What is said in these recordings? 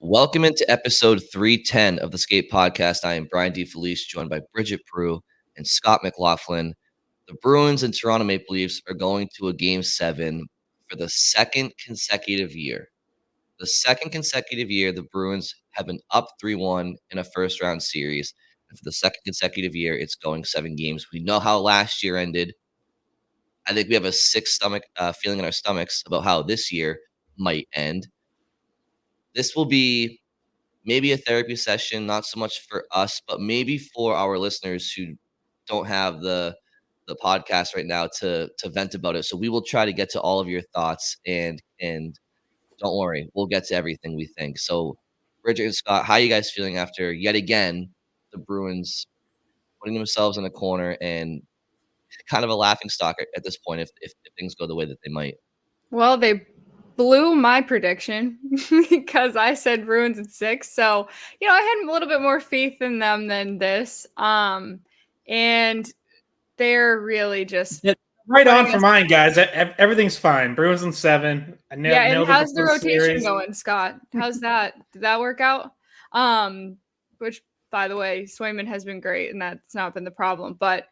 Welcome into episode 310 of the Skate Podcast. I am Brian DeFelice, joined by Bridget Prue and Scott McLaughlin. The Bruins and Toronto Maple Leafs are going to a Game 7 for the second consecutive year. The second consecutive year, the Bruins have been up 3-1 in a first-round series. And for the second consecutive year, it's going 7 games. We know how last year ended. I think we have a sick stomach feeling in our stomachs about how this year might end. This will be maybe a therapy session, not so much for us, but maybe for our listeners who don't have the podcast right now to vent about it. So we will try to get to all of your thoughts and don't worry, we'll get to everything we think. So Bridget and Scott, how are you guys feeling after yet again the Bruins putting themselves in a corner and kind of a laughing stock at this point if things go the way that they might? Well, they blew my prediction because I said Bruins in 6. So, I had a little bit more faith in them than this. And they're really just right on for mine, guys. Everything's fine. Bruins in 7. Yeah, and how's the rotation going, Scott? How's that? Did that work out? Which, by the way, Swayman has been great, and that's not been the problem. But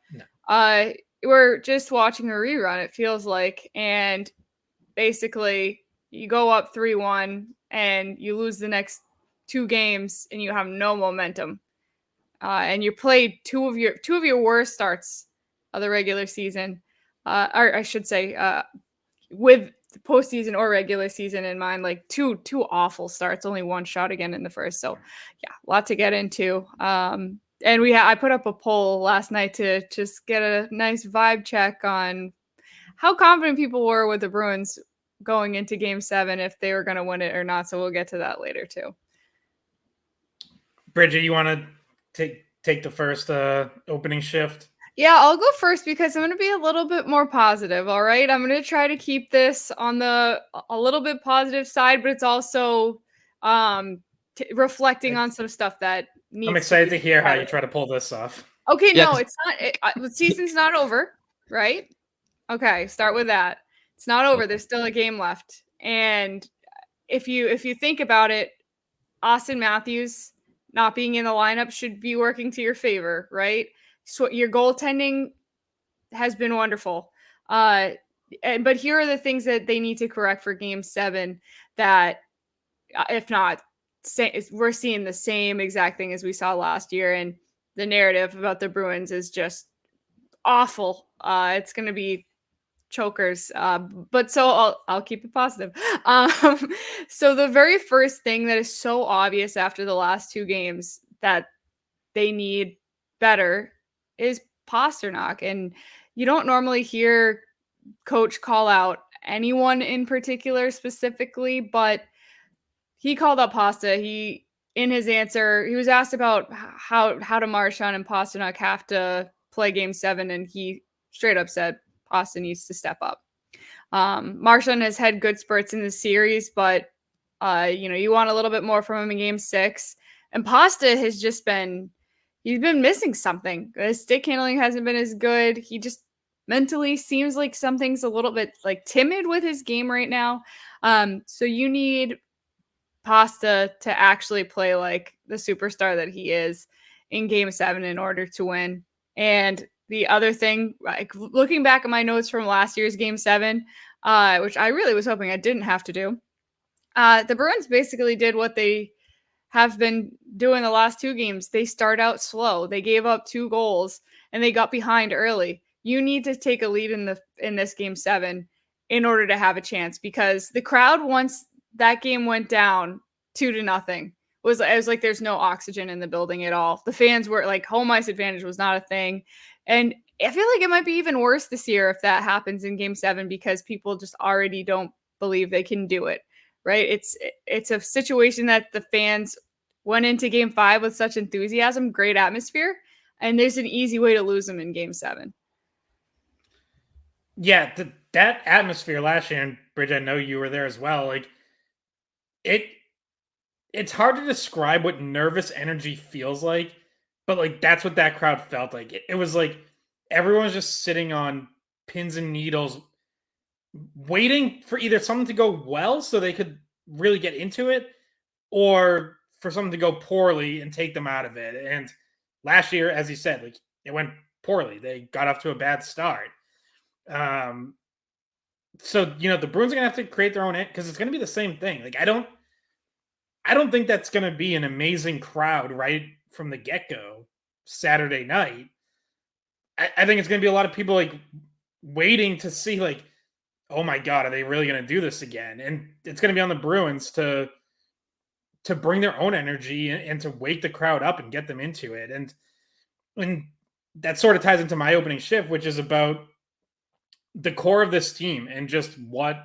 we're just watching a rerun, it feels like, and basically you go up 3-1 and you lose the next 2 games and you have no momentum. And you played two of your worst starts of the regular season. Or I should say, with the postseason or regular season in mind, like two awful starts, only one shot again in the first. So yeah, a lot to get into. And I put up a poll last night to just get a nice vibe check on how confident people were with the Bruins going into Game 7, if they were going to win it or not. So we'll get to that later too. Bridget, you want to take the first opening shift? Yeah, I'll go first because I'm going to be a little bit more positive. All right. I'm going to try to keep this on a little bit positive side, but it's also reflecting on some stuff that needs. I'm excited to hear how you try to pull this off. Okay. Yeah, no, it's not. The season's not over. Right. Okay. Start with that. It's not over. There's still a game left. And if you think about it, Austin Matthews not being in the lineup should be working to your favor, right? So your goaltending has been wonderful. But here are the things that they need to correct for Game 7 that, if not, we're seeing the same exact thing as we saw last year. And the narrative about the Bruins is just awful. It's going to be chokers. But so I'll keep it positive. So the very first thing that is so obvious after the last 2 games that they need better is Pastrnak. And you don't normally hear coach call out anyone in particular specifically, but he called out Pasta. In his answer, he was asked about how do Marchand and Pastrnak have to play Game 7, and he straight up said Pasta needs to step up. Marchand has had good spurts in the series, but you want a little bit more from him in Game 6. And Pasta has just been missing something. His stick handling hasn't been as good. He just mentally seems like something's a little bit like timid with his game right now. So you need Pasta to actually play like the superstar that he is in Game 7 in order to win. And the other thing, like looking back at my notes from last year's Game 7, which I really was hoping I didn't have to do, the Bruins basically did what they have been doing the last 2 games. They start out slow. They gave up 2 goals and they got behind early. You need to take a lead in this Game 7 in order to have a chance, because the crowd, once that game went down 2-0, it was like there's no oxygen in the building at all. The fans were like, home ice advantage was not a thing. And I feel like it might be even worse this year if that happens in Game 7, because people just already don't believe they can do it, right? It's a situation that the fans went into Game 5 with such enthusiasm, great atmosphere, and there's an easy way to lose them in Game 7. Yeah, that atmosphere last year, and Bridge, I know you were there as well. Like it's hard to describe what nervous energy feels like, but like that's what that crowd felt like. It was like everyone was just sitting on pins and needles, waiting for either something to go well so they could really get into it, or for something to go poorly and take them out of it. And last year, as you said, like it went poorly. They got off to a bad start. So the Bruins are gonna have to create their own because it's gonna be the same thing. Like I don't think that's gonna be an amazing crowd right from the get-go Saturday night. I think it's gonna be a lot of people like waiting to see like, oh my God, are they really gonna do this again? And it's gonna be on the Bruins to bring their own energy and to wake the crowd up and get them into it. And that sort of ties into my opening shift, which is about the core of this team and just what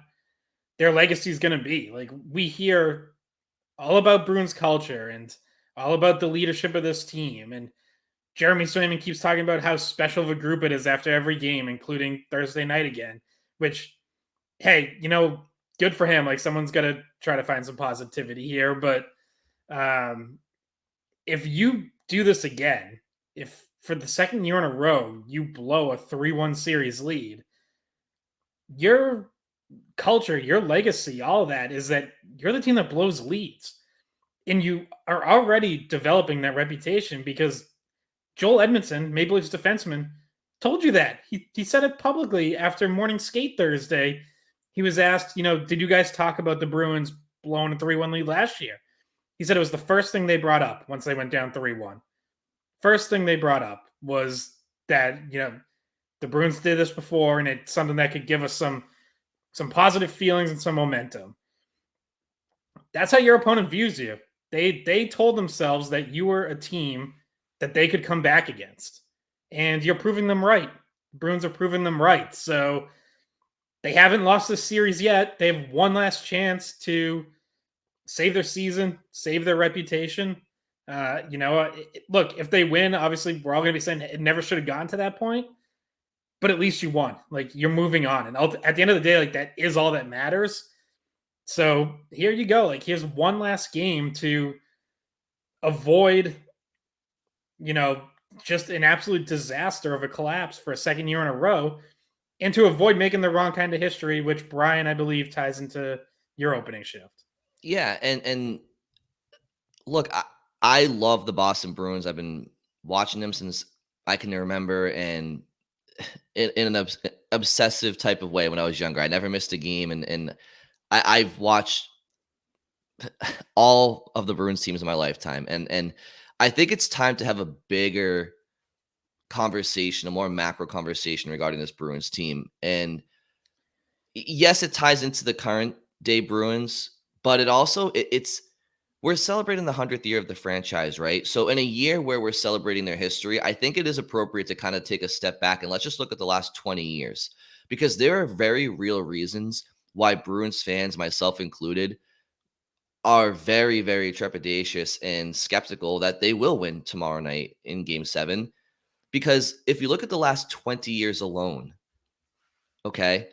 their legacy is going to be. Like we hear all about Bruins culture and all about the leadership of this team. And Jeremy Swayman keeps talking about how special of a group it is after every game, including Thursday night again, which, hey, good for him. Like someone's got to try to find some positivity here. But if you do this again, if for the second year in a row, you blow a 3-1 series lead, your culture, your legacy, all of that is that you're the team that blows leads. And you are already developing that reputation because Joel Edmondson, Maple Leafs defenseman, told you that. He said it publicly after morning skate Thursday. He was asked, did you guys talk about the Bruins blowing a 3-1 lead last year? He said it was the first thing they brought up once they went down 3-1. First thing they brought up was that, the Bruins did this before, and it's something that could give us some positive feelings and some momentum. That's how your opponent views you. They told themselves that you were a team that they could come back against. And you're proving them right. The Bruins are proving them right. So they haven't lost this series yet. They have one last chance to save their season, save their reputation. Look, if they win, obviously we're all going to be saying it never should have gotten to that point. But at least you won. Like you're moving on. And at the end of the day, like that is all that matters. So here you go. Like here's one last game to avoid, just an absolute disaster of a collapse for a second year in a row, and to avoid making the wrong kind of history, which Brian, I believe, ties into your opening shift. Yeah, and look, I love the Boston Bruins. I've been watching them since I can remember, and in an obsessive type of way when I was younger. I never missed a game, and I've watched all of the Bruins teams in my lifetime, and I think it's time to have a bigger conversation, a more macro conversation regarding this Bruins team. And yes, it ties into the current day Bruins, but it also it's we're celebrating the 100th year of the franchise, right? So in a year where we're celebrating their history, I think it is appropriate to kind of take a step back and let's just look at the last 20 years, because there are very real reasons why Bruins fans, myself included, are very, very trepidatious and skeptical that they will win tomorrow night in Game 7. Because if you look at the last 20 years alone, okay,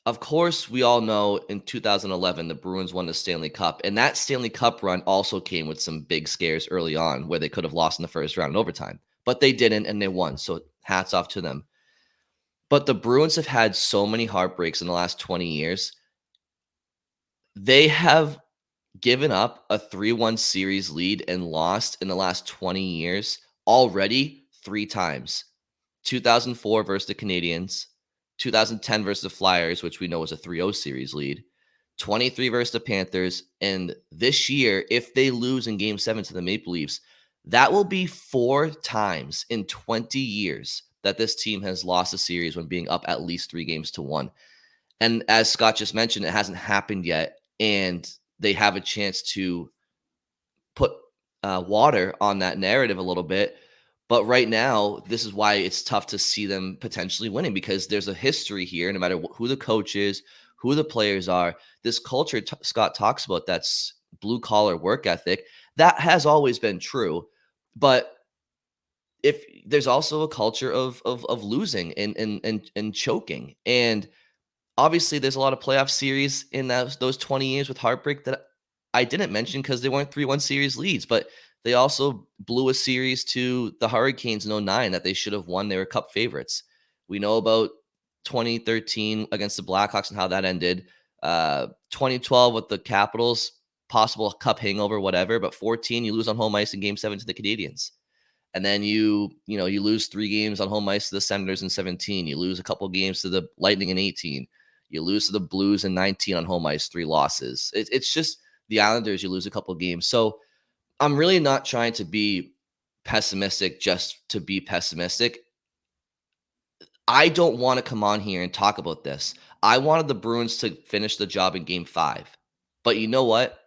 of course, we all know in 2011, the Bruins won the Stanley Cup. And that Stanley Cup run also came with some big scares early on where they could have lost in the first round in overtime. But they didn't, and they won. So hats off to them. But the Bruins have had so many heartbreaks in the last 20 years. They have given up a 3-1 series lead and lost in the last 20 years already 3 times. 2004 versus the Canadiens, 2010 versus the Flyers, which we know was a 3-0 series lead, 23 versus the Panthers, and this year, if they lose in Game 7 to the Maple Leafs, that will be 4 times in 20 years that this team has lost a series when being up at least 3-1. And as Scott just mentioned, it hasn't happened yet, and they have a chance to put water on that narrative a little bit. But right now, this is why it's tough to see them potentially winning, because there's a history here, no matter who the coach is, who the players are. This culture Scott talks about, that's blue-collar work ethic, that has always been true. But if there's also a culture of losing and choking. And obviously, there's a lot of playoff series in those 20 years with heartbreak that I didn't mention because they weren't 3-1 series leads, but they also blew a series to the Hurricanes in 2009 that they should have won. They were Cup favorites. We know about 2013 against the Blackhawks and how that ended. 2012 with the Capitals, possible cup hangover, whatever. But 14, you lose on home ice in Game 7 to the Canadiens. And then you lose 3 games on home ice to the Senators in 17. You lose a couple games to the Lightning in 18. You lose to the Blues in 19 on home ice, 3 losses. It's just the Islanders, you lose a couple games. So I'm really not trying to be pessimistic just to be pessimistic. I don't want to come on here and talk about this. I wanted the Bruins to finish the job in Game 5. But you know what?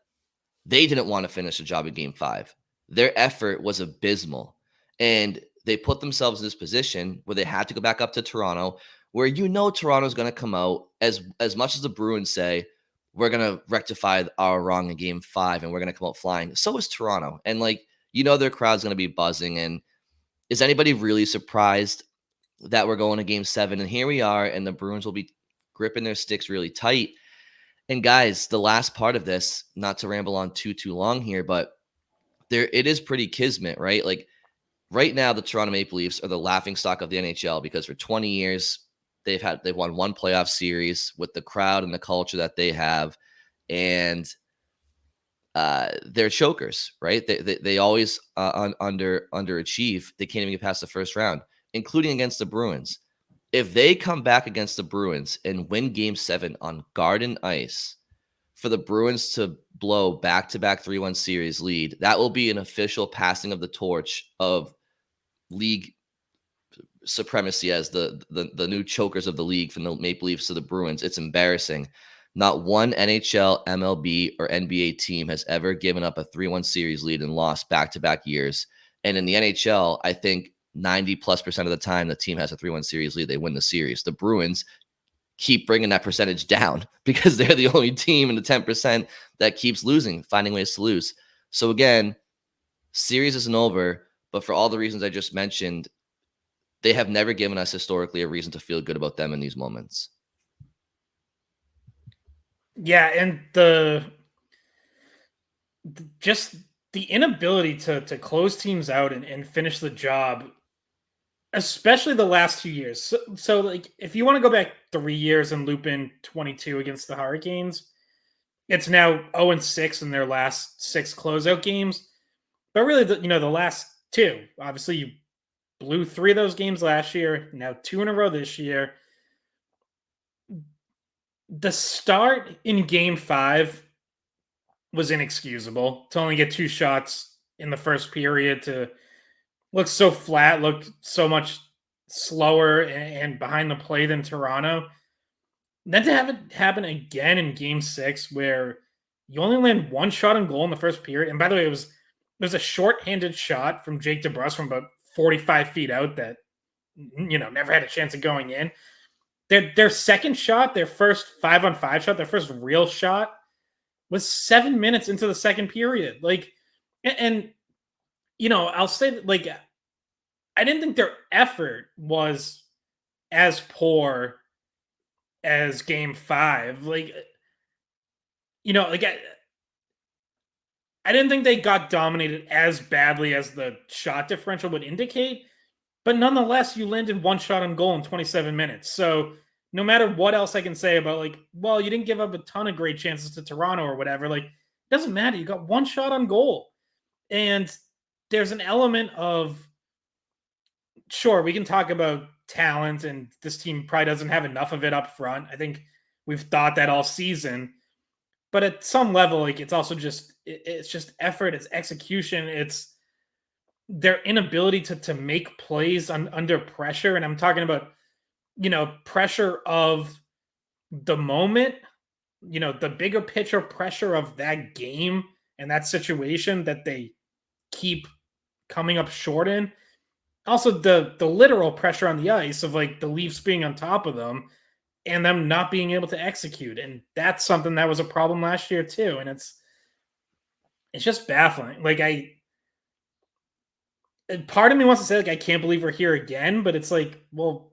They didn't want to finish the job in Game 5. Their effort was abysmal. And they put themselves in this position where they had to go back up to Toronto, where Toronto's going to come out, as much as the Bruins say, we're going to rectify our wrong in Game 5 and we're going to come out flying. So is Toronto. And their crowd's going to be buzzing. And is anybody really surprised that we're going to Game 7? And here we are, and the Bruins will be gripping their sticks really tight. And guys, the last part of this, not to ramble on too long here, but it is pretty kismet, right? Like right now, the Toronto Maple Leafs are the laughingstock of the NHL because for 20 years they've won 1 playoff series with the crowd and the culture that they have, and they're chokers, right? They always underachieve. They can't even get past the first round, including against the Bruins. If they come back against the Bruins and win Game 7 on Garden ice, for the Bruins to blow back-to-back 3-1 series lead, that will be an official passing of the torch of league supremacy as the new chokers of the league from the Maple Leafs to the Bruins. It's embarrassing. Not one NHL, MLB, or NBA team has ever given up a 3-1 series lead and lost back-to-back years. And in the NHL, I think 90+% of the time the team has a 3-1 series lead, they win the series. The Bruins keep bringing that percentage down because they're the only team in the 10% that keeps losing, finding ways to lose. So again, series isn't over, but for all the reasons I just mentioned, they have never given us historically a reason to feel good about them in these moments. Yeah, and just the inability to close teams out and finish the job, especially the last 2 years. So like, if you want to go back 3 years and loop in 22 against the Hurricanes, it's now 0-6 in their last 6 closeout games. But really, the last 2, obviously you blew 3 of those games last year, now 2 in a row this year. The start in Game 5 was inexcusable. To only get 2 shots in the first period, to look so flat, look so much slower and behind the play than Toronto. Then to have it happen again in Game 6, where you only land 1 shot on goal in the first period. And by the way, it was a short-handed shot from Jake DeBrusk from about 45 feet out that never had a chance of going in. Their second shot, their first 5-on-5 shot, their first real shot, was 7 minutes into the second period. I'll say that, I didn't think their effort was as poor as Game 5. I didn't think they got dominated as badly as the shot differential would indicate, but nonetheless, you landed 1 shot on goal in 27 minutes. So no matter what else I can say about you didn't give up a ton of great chances to Toronto or whatever, it doesn't matter. You got 1 shot on goal. And there's an element of, sure, we can talk about talent, and this team probably doesn't have enough of it up front. I think we've thought that all season. But at some level, it's also just effort, it's execution, it's their inability to make plays under pressure. And I'm talking about, pressure of the moment, the bigger picture pressure of that game and that situation that they keep coming up short in. Also, the literal pressure on the ice of the Leafs being on top of them and them not being able to execute. And that's something that was a problem last year too. And it's just baffling. Part of me wants to say I can't believe we're here again, but it's well,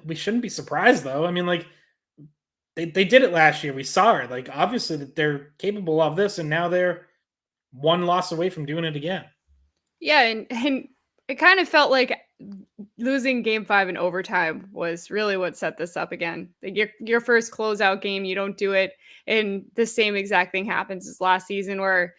we shouldn't be surprised though. I mean, they did it last year. We saw it. Obviously that they're capable of this, and now they're 1 loss away from doing it again. Yeah, and it kind of felt like losing game 5 in overtime was really what set this up again. Like your first closeout game, you don't do it, and the same exact thing happens as last season where,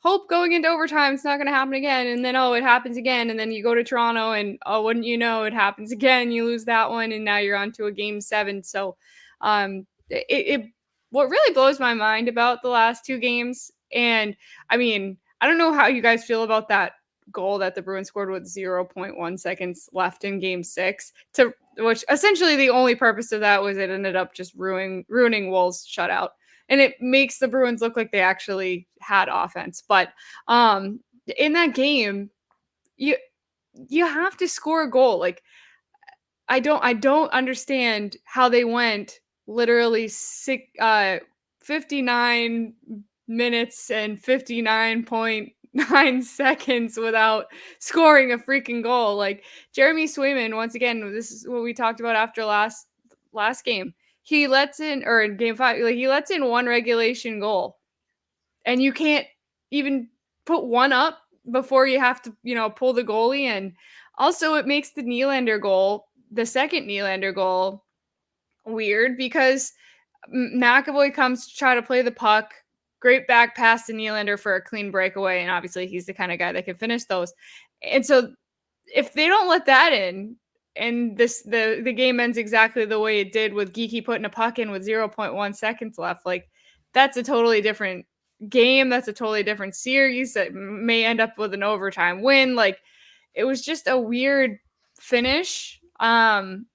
hope going into overtime it's not going to happen again, and then it happens again, and then you go to Toronto and wouldn't you know, it happens again, you lose that one, and now you're on to a game 7. So what really blows my mind about the last 2 games, and I mean, I don't know how you guys feel about that goal that the Bruins scored with 0.1 seconds left in game 6, which essentially the only purpose of that was it ended up just ruining Wolves' shutout. And it makes the Bruins look like they actually had offense. But in that game, you have to score a goal. Like, I don't understand how they went literally 59 minutes and 59.9 seconds without scoring a freaking goal. Like, Jeremy Swayman, once again, this is what we talked about after last game. He lets in, or in game 5, he lets in one regulation goal, and you can't even put one up before you have to, pull the goalie. And also it makes the Nylander goal, the second Nylander goal, weird because McAvoy comes to try to play the puck. Great back pass to Nylander for a clean breakaway, and obviously he's the kind of guy that can finish those. And so if they don't let that in, and the game ends exactly the way it did with Geekie putting a puck in with 0.1 seconds left, like, that's a totally different game. That's a totally different series that may end up with an overtime win. Like, it was just a weird finish. And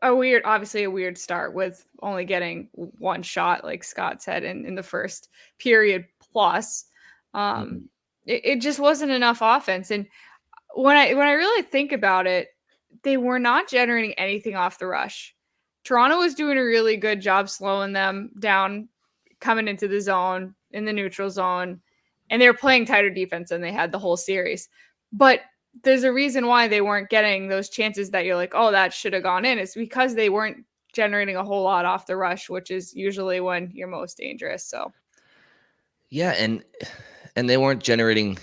obviously a weird start with only getting one shot, like Scott said, in the first period plus. It just wasn't enough offense. And when I really think about it, they were not generating anything off the rush. Toronto was doing a really good job slowing them down, coming into the zone, in the neutral zone, and they were playing tighter defense than they had the whole series. But there's a reason why they weren't getting those chances that you're like, oh, that should have gone in. It's because they weren't generating a whole lot off the rush, which is usually when you're most dangerous. So, yeah, and they weren't generating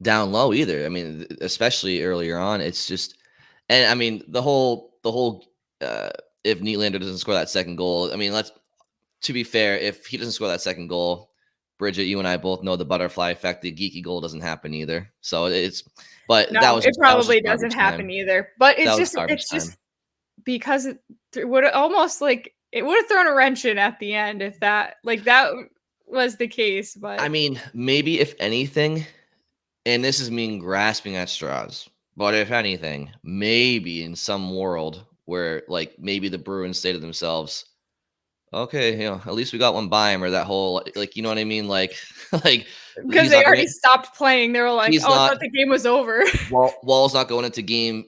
down low either. I mean, especially earlier on, it's just, and I mean, the whole if Nylander doesn't score that second goal, I mean, to be fair, if he doesn't score that second goal, Bridget, you and I both know the butterfly effect. The geeky goal doesn't happen either. So it probably doesn't happen either. But it's just because it would almost like it would have thrown a wrench in at the end if that was the case. But I mean, maybe if anything, and this is me grasping at straws, but if anything, maybe in some world where like maybe the Bruins say to themselves, okay, at least we got one by him, or that whole, like, you know what I mean? Like because they already stopped playing. They were like, I thought the game was over. Wall's not going into game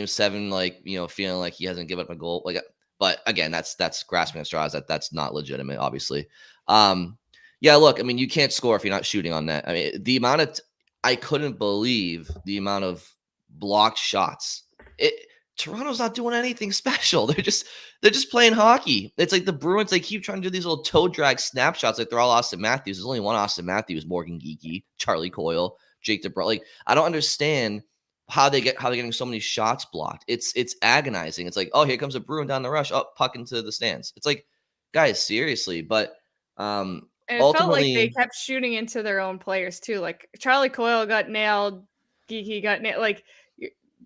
7, like, feeling like he hasn't given up a goal. Like, but again, that's grasping at straws. That's not legitimate, obviously. Yeah, look, I mean, you can't score if you're not shooting on net. I mean, I couldn't believe the amount of blocked shots. Toronto's not doing anything special. They're just playing hockey. It's like the Bruins, they keep trying to do these little toe drag snapshots like they're all Austin Matthews. There's only one Austin Matthews, Morgan Geekie, Charlie Coyle, Jake DeBrusk. Like, I don't understand how they're getting so many shots blocked. It's agonizing. It's like, oh, here comes a Bruin down the rush. Oh, puck into the stands. It's like, guys, seriously. But and it felt like they kept shooting into their own players too. Like, Charlie Coyle got nailed, Geekie got nailed. Like,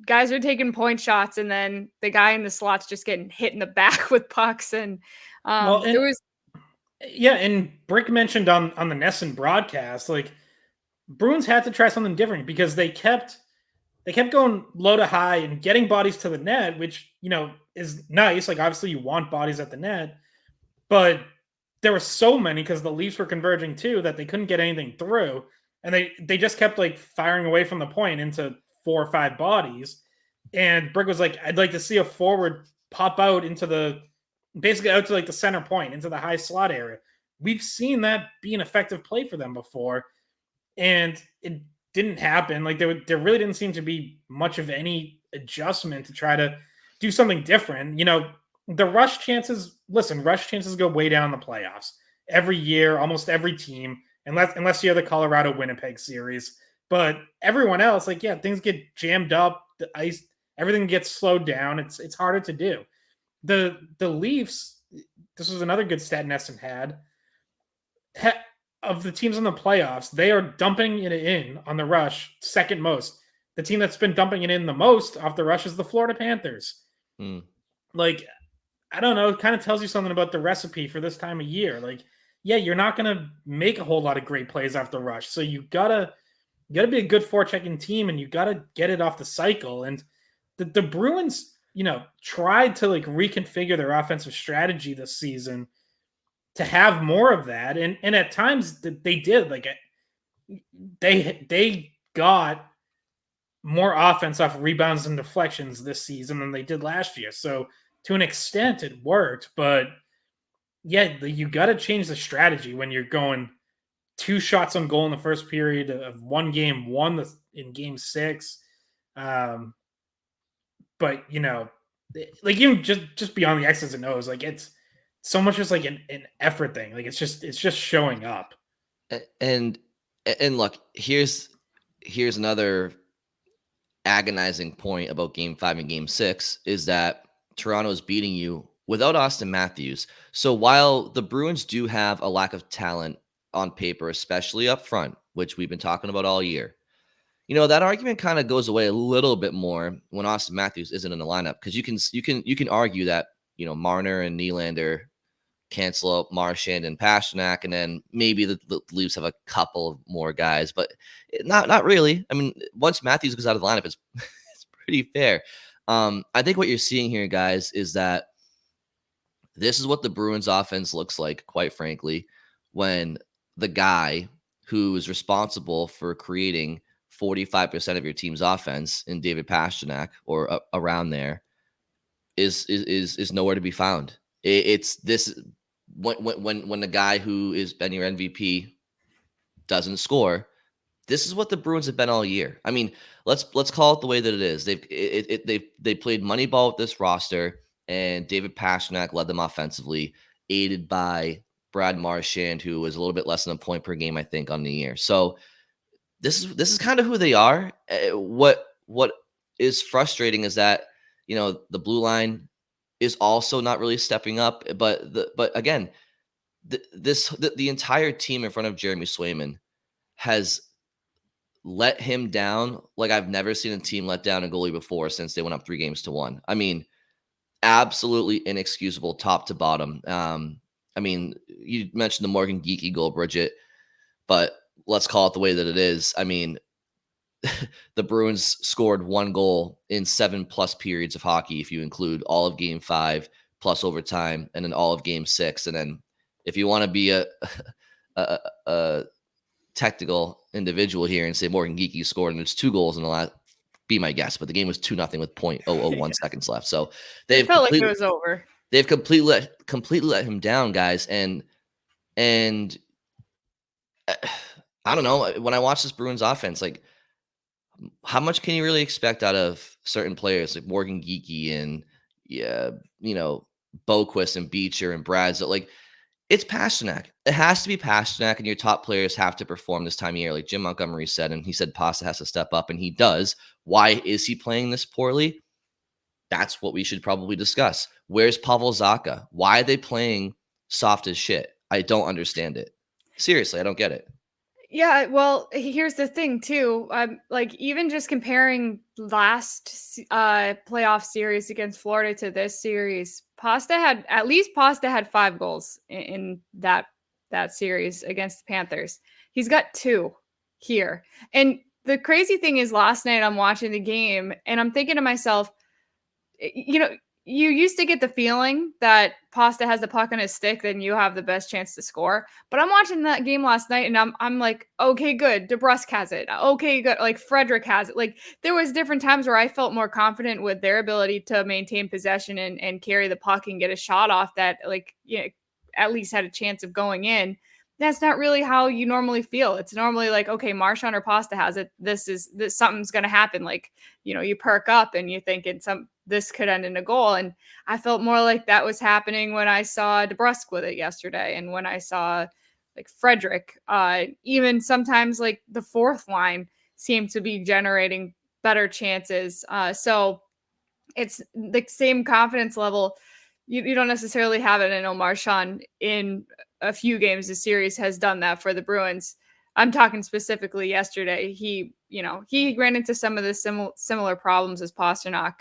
guys are taking point shots, and then the guy in the slot's just getting hit in the back with pucks. And there was, and Brick mentioned on the Nesson broadcast, like, Bruins had to try something different because they kept going low to high and getting bodies to the net, which is nice. Like, obviously you want bodies at the net, but there were so many because the Leafs were converging too that they couldn't get anything through, and they just kept like firing away from the point into 4 or 5 bodies. And Brick was like, I'd like to see a forward pop out basically out to like the center point, into the high slot area. We've seen that be an effective play for them before, and it didn't happen. Like, there really didn't seem to be much of any adjustment to try to do something different. The rush chances go way down in the playoffs every year, almost every team, unless you're the Colorado Winnipeg series. But everyone else, like, yeah, things get jammed up. The ice, everything gets slowed down. It's harder to do. The Leafs, this was another good stat Nesson had. Of the teams in the playoffs, they are dumping it in on the rush second most. The team that's been dumping it in the most off the rush is the Florida Panthers. Like, I don't know, it kind of tells you something about the recipe for this time of year. Like, yeah, you're not going to make a whole lot of great plays off the rush. So you gotta be a good forechecking team, and you gotta get it off the cycle. And the Bruins, tried to like reconfigure their offensive strategy this season to have more of that. And at times they did. Like, they got more offense off rebounds and deflections this season than they did last year. So to an extent it worked, but yeah, you got to change the strategy when you're going 2 shots on goal in the first period of one game, one in game 6. But like, even just beyond the X's and O's, like, it's so much just like an effort thing. Like, it's just showing up. And look, here's another agonizing point about game 5 and game 6 is that Toronto is beating you without Austin Matthews. So while the Bruins do have a lack of talent on paper, especially up front, which we've been talking about all year, that argument kind of goes away a little bit more when Austin Matthews isn't in the lineup, because you can argue that Marner and Nylander cancel out Marchand and Pastrnak, and then maybe the Leafs have a couple more guys, but not really. I mean, once Matthews goes out of the lineup, it's pretty fair. I think what you're seeing here, guys, is that this is what the Bruins offense looks like, quite frankly, when the guy who is responsible for creating 45% of your team's offense in David Pastrnak or around there is nowhere to be found. It's this when the guy who has been your MVP doesn't score. This is what the Bruins have been all year. I mean, let's call it the way that it is. They played Moneyball with this roster, and David Pastrnak led them offensively, aided by Brad Marchand, who was a little bit less than a point per game, I think, on the year. So this is kind of who they are. What is frustrating is that the blue line is also not really stepping up. But again, the entire team in front of Jeremy Swayman has let him down like I've never seen a team let down a goalie before since they went up 3-1. I mean, absolutely inexcusable top to bottom. I mean, you mentioned the Morgan Geekie goal, Bridget, but let's call it the way that it is. I mean, the Bruins scored 1 goal in 7+ periods of hockey, if you include all of game 5 plus overtime, and then all of game 6. And then if you want to be a technical individual here and say Morgan Geekie scored and there's 2 goals in the last, be my guess, but the game was 2-0 with 0.001 seconds left. So it felt like it was over. They've completely let him down, guys. And I don't know, when I watch this Bruins offense, like, how much can you really expect out of certain players like Morgan Geekie and Boquist and Beecher and Brad's? Like, it's Pastrnak. It has to be Pastrnak, and your top players have to perform this time of year. Like Jim Montgomery said, and he said Pasta has to step up, and he does. Why is he playing this poorly? That's what we should probably discuss. Where's Pavel Zacha? Why are they playing soft as shit? I don't understand it. Seriously, I don't get it. Yeah, well, here's the thing too. Like, even just comparing last playoff series against Florida to this series, Pasta had 5 goals in that series against the Panthers. He's got 2 here. And the crazy thing is, last night I'm watching the game and I'm thinking to myself, you used to get the feeling that Pasta has the puck on his stick, then you have the best chance to score. But I'm watching that game last night, and I'm like, okay, good. DeBrusk has it. Okay, good. Like, Frederick has it. Like, there was different times where I felt more confident with their ability to maintain possession and carry the puck and get a shot off that, like, at least had a chance of going in. That's not really how you normally feel. It's normally like, okay, Marchand or Pasta has it. This something's going to happen. Like, you perk up and you think this could end in a goal. And I felt more like that was happening when I saw DeBrusk with it yesterday. And when I saw like Frederick, even sometimes like the fourth line, seem to be generating better chances. So it's the same confidence level. You don't necessarily have it. I know Marchand in a few games this series has done that for the Bruins. I'm talking specifically yesterday. He ran into some of the similar problems as Pastrnak.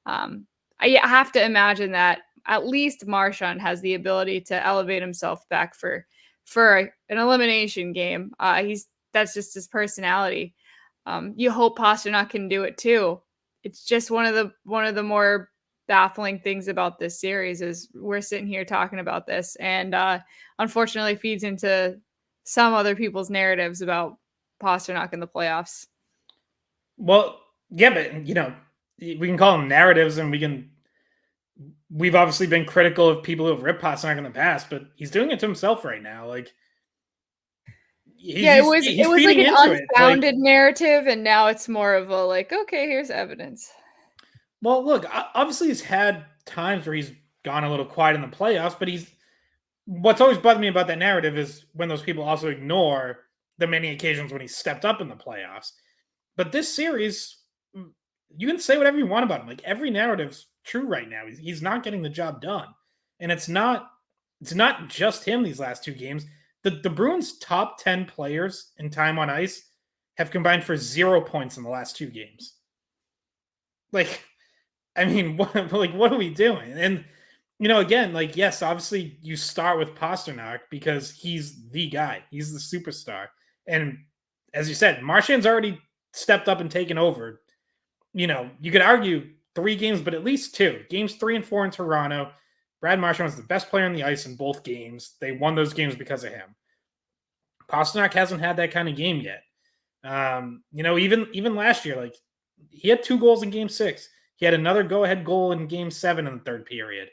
I have to imagine that at least Marchand has the ability to elevate himself back for an elimination game. That's just his personality. You hope Pastrnak can do it too. It's just one of the more baffling things about this series is we're sitting here talking about this, and unfortunately feeds into some other people's narratives about Pastrnak in the playoffs. Well, yeah, but we can call them narratives, and we've obviously been critical of people who have ripped Pastrnak in the past, but he's doing it to himself right now. Like, it was like an unfounded narrative, and now it's more of a like, okay, here's evidence. Well, look, obviously he's had times where he's gone a little quiet in the playoffs, but what's always bothered me about that narrative is when those people also ignore the many occasions when he stepped up in the playoffs. But this series, you can say whatever you want about him. Like, every narrative's true right now. He's not getting the job done. And it's not just him these last two games. The Bruins' top 10 players in time on ice have combined for 0 points in the last two games. Like, I mean, what are we doing? And, again, like, yes, obviously you start with Pastrnak because he's the guy. He's the superstar. And as you said, Marchand's already stepped up and taken over. You could argue 3 games, but at least 2. Games 3 and 4 in Toronto, Brad Marchand was the best player on the ice in both games. They won those games because of him. Pastrnak hasn't had that kind of game yet. Even last year, like, he had 2 goals in Game 6. He had another go-ahead goal in Game 7 in the third period.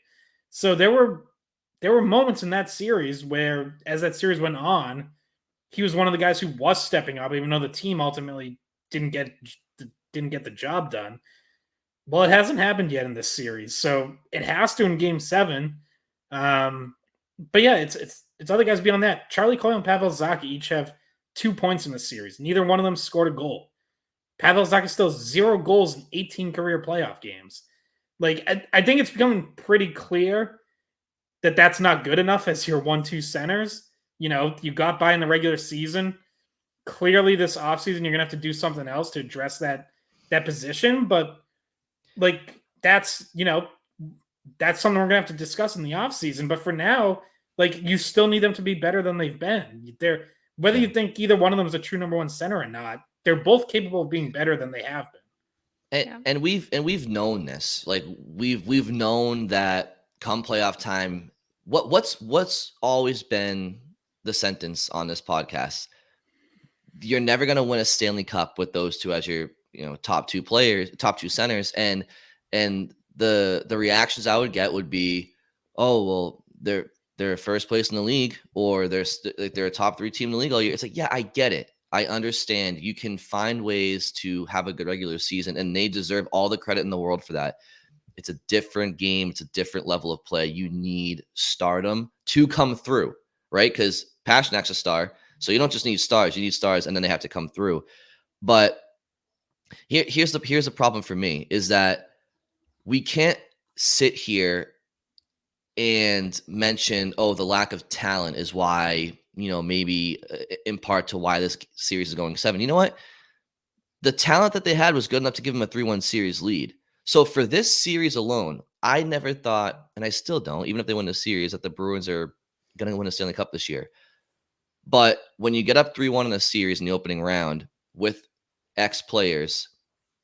So there were moments in that series where, as that series went on, he was one of the guys who was stepping up, even though the team ultimately didn't get the job done. Well, it hasn't happened yet in this series, so it has to in Game 7. But yeah, it's other guys beyond that. Charlie Coyle and Pavel Zacha each have 2 points in the series. Neither one of them scored a goal. Pavel Zacha still has 0 goals in 18 career playoff games. Like, I think it's becoming pretty clear that that's not good enough as your 1-2 centers. You got by in the regular season. Clearly this offseason, you're going to have to do something else to address that position. But, like, that's something we're going to have to discuss in the offseason. But for now, like, you still need them to be better than they've been. Whether you think either one of them is a true number 1 center or not, they're both capable of being better than they have been. And we've known this. Like, we've known that come playoff time, what's always been the sentence on this podcast: you're never going to win a Stanley Cup with those two as your top 2 players, top 2 centers. And the reactions I would get would be, oh, well, they're first place in the league, or they're a top 3 team in the league all year. It's like, yeah, I get it. I understand. You can find ways to have a good regular season, and they deserve all the credit in the world for that. It's a different game. It's a different level of play. You need stardom to come through, right? Because Pastrnak's a star. So you don't just need stars. You need stars, and then they have to come through. But here's the problem for me is that we can't sit here and mention, oh, the lack of talent is why, maybe in part to why this series is going 7. You know what? The talent that they had was good enough to give them a 3-1 series lead. So for this series alone, I never thought, and I still don't, even if they win the series, that the Bruins are going to win a Stanley Cup this year. But when you get up 3-1 in a series in the opening round with X players,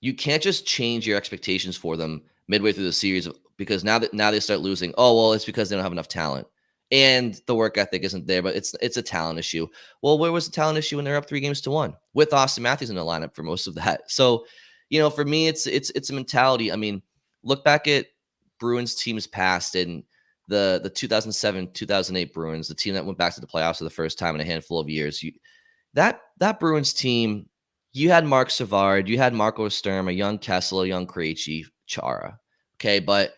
you can't just change your expectations for them midway through the series, because now they start losing. Oh, well, it's because they don't have enough talent and the work ethic isn't there, but it's a talent issue. Well, where was the talent issue when they're up 3-1 with Austin Matthews in the lineup for most of that? So, for me, it's a mentality. I mean, look back at Bruins teams past in the 2007-2008 Bruins, the team that went back to the playoffs for the first time in a handful of years. That Bruins team, you had Mark Savard, you had Marco Sturm, a young Kessel, a young Krejci, Chara. Okay, but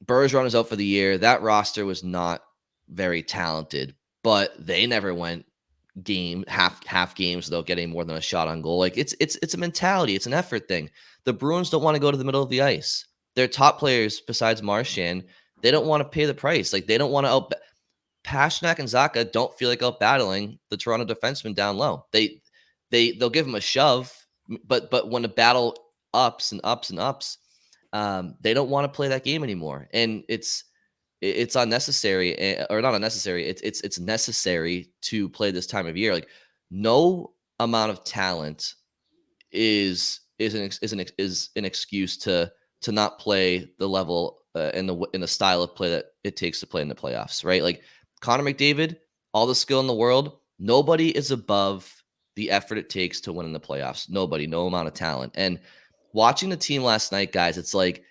Bergeron is out for the year. That roster was not very talented, but they never went, half games without getting more than a shot on goal. Like it's a mentality, it's an effort thing. The Bruins don't want to go to the middle of the ice. Their top players, besides Marchand, they don't want to pay the price. Like they don't want to out. Pastrnak and Zacha don't feel like out battling the Toronto defenseman down low. They'll give them a shove, but when the battle ups and ups and ups, they don't want to play that game anymore, and it's unnecessary, or not unnecessary. It's necessary to play this time of year. Like no amount of talent is an excuse to not play the level in the style of play that it takes to play in the playoffs, right? Like Connor McDavid, all the skill in the world, nobody is above the effort it takes to win in the playoffs. Nobody, no amount of talent. And watching the team last night, guys, it's like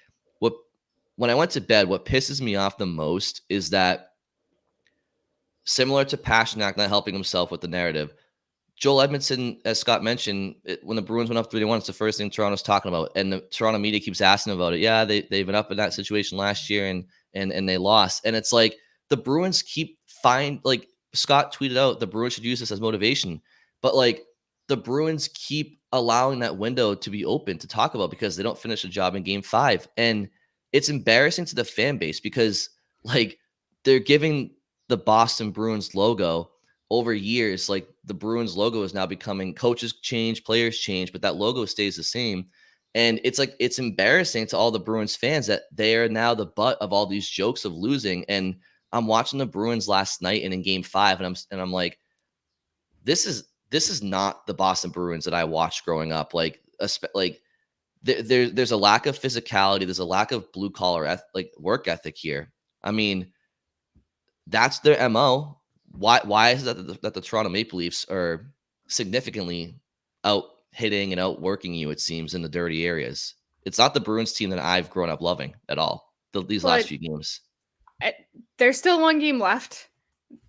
when I went to bed, what pisses me off the most is that, similar to Pastrnak not helping himself with the narrative, Joel Edmondson, as Scott mentioned, when the Bruins went up 3-1, it's the first thing Toronto's talking about. And the Toronto media keeps asking about it. Yeah, they've been up in that situation last year and they lost. And it's like the Bruins like Scott tweeted out, the Bruins should use this as motivation. But like the Bruins keep allowing that window to be open to talk about because they don't finish the job in game 5. And it's embarrassing to the fan base because like they're giving the Boston Bruins logo over years. Like the Bruins logo is now becoming, coaches change, players change, but that logo stays the same. And it's like, it's embarrassing to all the Bruins fans that they are now the butt of all these jokes of losing. And I'm watching the Bruins last night and in game 5, and I'm like, this is not the Boston Bruins that I watched growing up. Like there's a lack of physicality. There's a lack of blue collar work ethic here. I mean, that's their MO. Why is it that the Toronto Maple Leafs are significantly out hitting and outworking you, it seems, in the dirty areas? It's not the Bruins team that I've grown up loving at all these last few games. There's still one game left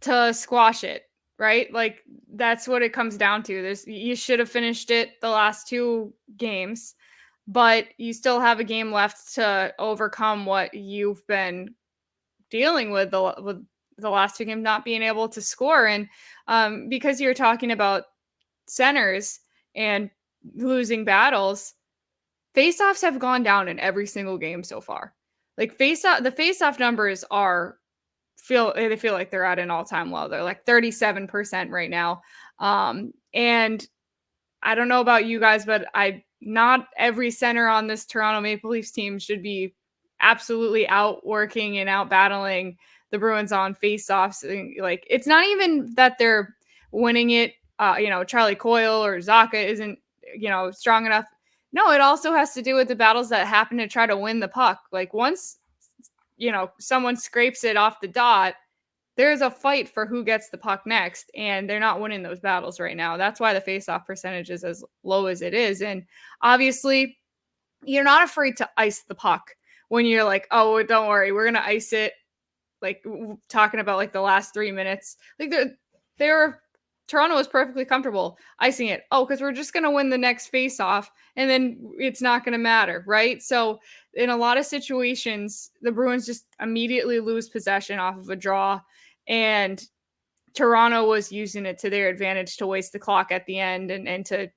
to squash it, right? Like that's what it comes down to. You should have finished it the last 2 games, but you still have a game left to overcome what you've been dealing with the last 2 games, not being able to score. And because you're talking about centers and losing battles, faceoffs have gone down in every single game so far. Like the faceoff numbers feel like they're at an all-time low. They're like 37% right now. And I don't know about you guys, but not every center on this Toronto Maple Leafs team should be absolutely outworking and out battling the Bruins on faceoffs. Like it's not even that they're winning it. Charlie Coyle or Zacha isn't, strong enough. No, it also has to do with the battles that happen to try to win the puck. Like once, someone scrapes it off the dot, there's a fight for who gets the puck next, and they're not winning those battles right now. That's why the faceoff percentage is as low as it is. And obviously, you're not afraid to ice the puck when you're like, oh, don't worry, we're gonna ice it. Like talking about like the last 3 minutes, like Toronto was perfectly comfortable icing it. Oh, because we're just going to win the next face-off, and then it's not going to matter, right? So in a lot of situations, the Bruins just immediately lose possession off of a draw, and Toronto was using it to their advantage to waste the clock at the end and to,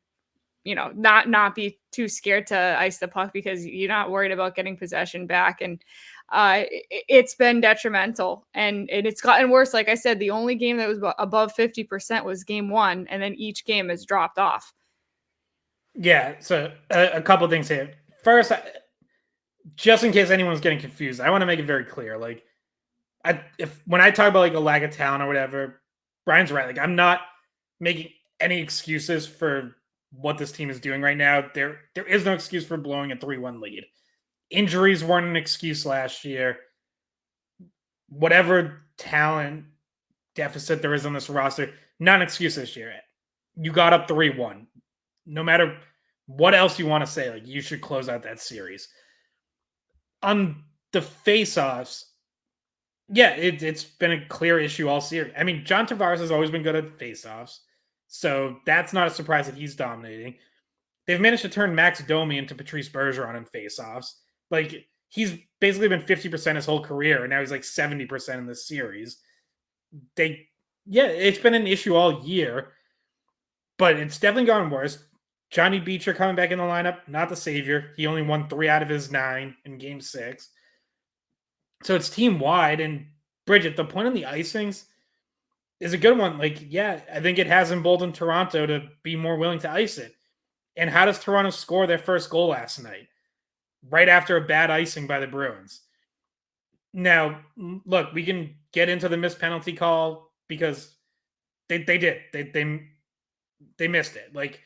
not be too scared to ice the puck because you're not worried about getting possession back. And it's been detrimental, and it's gotten worse. Like I said, the only game that was above 50% was game 1, and then each game has dropped off. Yeah, so a couple things here. First, just in case anyone's getting confused, I want to make it very clear. Like, when I talk about like a lack of talent or whatever, Brian's right. Like, I'm not making any excuses for what this team is doing right now. There is no excuse for blowing a 3-1 lead. Injuries weren't an excuse last year. Whatever talent deficit there is on this roster, not an excuse this year. You got up 3-1. No matter what else you want to say, like you should close out that series. On the faceoffs, yeah, it's been a clear issue all series. I mean, John Tavares has always been good at faceoffs, so that's not a surprise that he's dominating. They've managed to turn Max Domi into Patrice Bergeron in faceoffs. Like, he's basically been 50% his whole career, and now he's like 70% in this series. They Yeah, it's been an issue all year, but it's definitely gotten worse. Johnny Beecher coming back in the lineup, not the savior. He only won 3 out of his 9 in game 6. So it's team wide. And Bridget, the point of the icings is a good one. Like, yeah, I think it has emboldened Toronto to be more willing to ice it. And how does Toronto score their first goal last night? Right after a bad icing by the Bruins. Now, look, we can get into the missed penalty call because they did. They missed it. Like,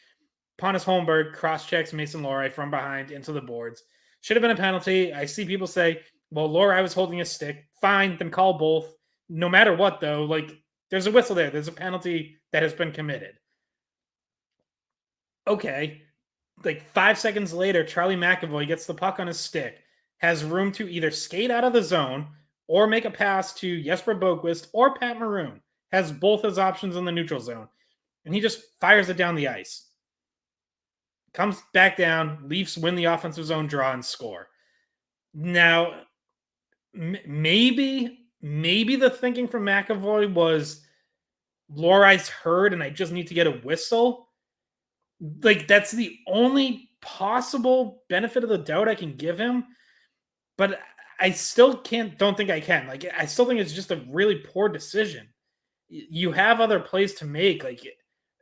Pontus Holmberg cross-checks Mason Lohrei from behind into the boards. Should have been a penalty. I see people say, well, Lohrei was holding a stick. Fine, then call both. No matter what, though, like, there's a whistle there. There's a penalty that has been committed. Okay. Like 5 seconds later, Charlie McAvoy gets the puck on his stick, has room to either skate out of the zone or make a pass to Jesper Boquist or Pat Maroon. Has both his options in the neutral zone. And he just fires it down the ice. Comes back down, Leafs win the offensive zone draw and score. Now, maybe the thinking from McAvoy was Lohrei's hurt and I just need to get a whistle. Like, that's the only possible benefit of the doubt I can give him. But I still don't think I can. Like, I still think it's just a really poor decision. You have other plays to make. Like,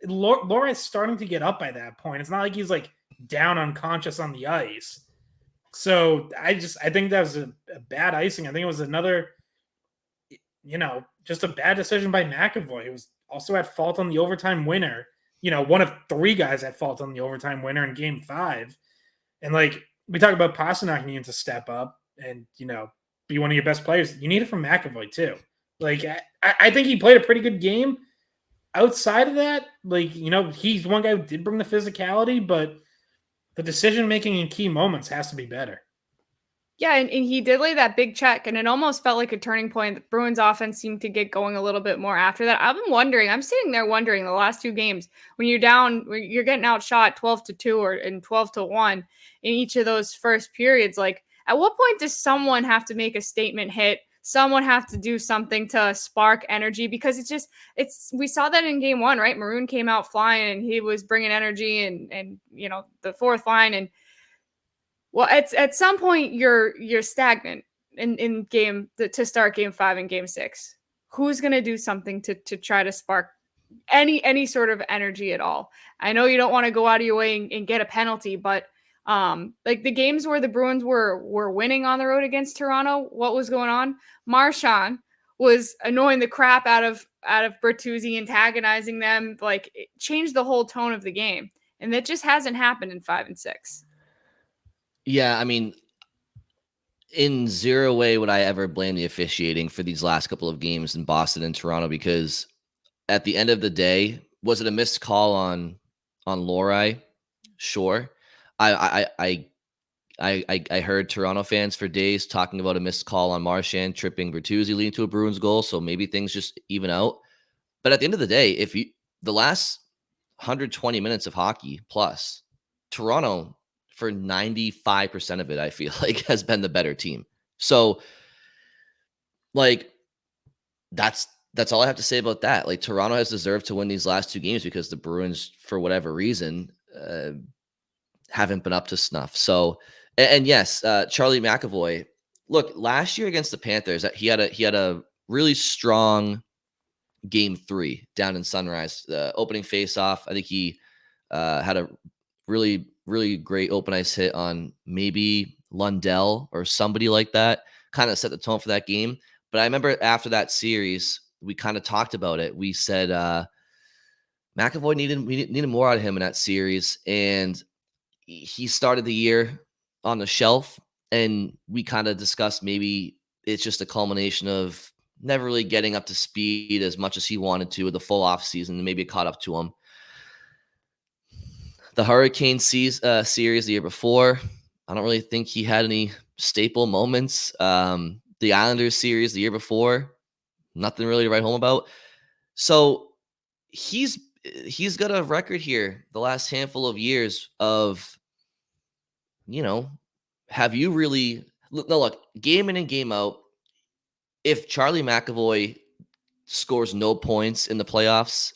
Lohrei's starting to get up by that point. It's not like he's like down unconscious on the ice. So I think that was a bad icing. I think it was another, just a bad decision by McAvoy. It was also at fault on the overtime winner. One of 3 guys at fault on the overtime winner in game 5. And like, we talk about Pastrnak needing to step up and, be one of your best players. You need it from McAvoy too. Like, I think he played a pretty good game. Outside of that, like, he's one guy who did bring the physicality, but the decision-making in key moments has to be better. Yeah, and he did lay that big check, and it almost felt like a turning point. The Bruins offense seemed to get going a little bit more after that. I'm sitting there wondering the last 2 games, when you're down, when you're getting outshot 12-2 or in 12-1 in each of those first periods, like, at what point does someone have to make a statement hit? Someone have to do something to spark energy, because we saw that in game 1, right? Maroon came out flying and he was bringing energy and the fourth line. And well, at some point you're stagnant in game to start game 5 and game 6. Who's going to do something to try to spark any sort of energy at all? I know you don't want to go out of your way and get a penalty, but like the games where the Bruins were winning on the road against Toronto, what was going on? Marchand was annoying the crap out of Bertuzzi, antagonizing them. Like, it changed the whole tone of the game, and that just hasn't happened in 5 and 6. Yeah, I mean, in zero way would I ever blame the officiating for these last couple of games in Boston and Toronto, because at the end of the day, was it a missed call on Lohrei? Sure. I heard Toronto fans for days talking about a missed call on Marchand tripping Bertuzzi leading to a Bruins goal, so maybe things just even out. But at the end of the day, the last 120 minutes of hockey plus, Toronto, for 95% of it, I feel like, has been the better team. So, like, that's all I have to say about that. Like, Toronto has deserved to win these last 2 games because the Bruins, for whatever reason, haven't been up to snuff. So, and yes, Charlie McAvoy. Look, last year against the Panthers, he had a really strong game 3 down in Sunrise, opening face-off. I think he had a really, really great open ice hit on maybe Lundell or somebody like that, kind of set the tone for that game. But I remember after that series, we kind of talked about it. We said McAvoy needed more out of him in that series, and he started the year on the shelf, and we kind of discussed maybe it's just a culmination of never really getting up to speed as much as he wanted to with the full off season, and maybe it caught up to him. The Hurricane series the year before, I don't really think he had any staple moments. The Islanders series the year before, nothing really to write home about. So he's got a record here the last handful of years of, have you really look, game in and game out, if Charlie McAvoy scores no points in the playoffs,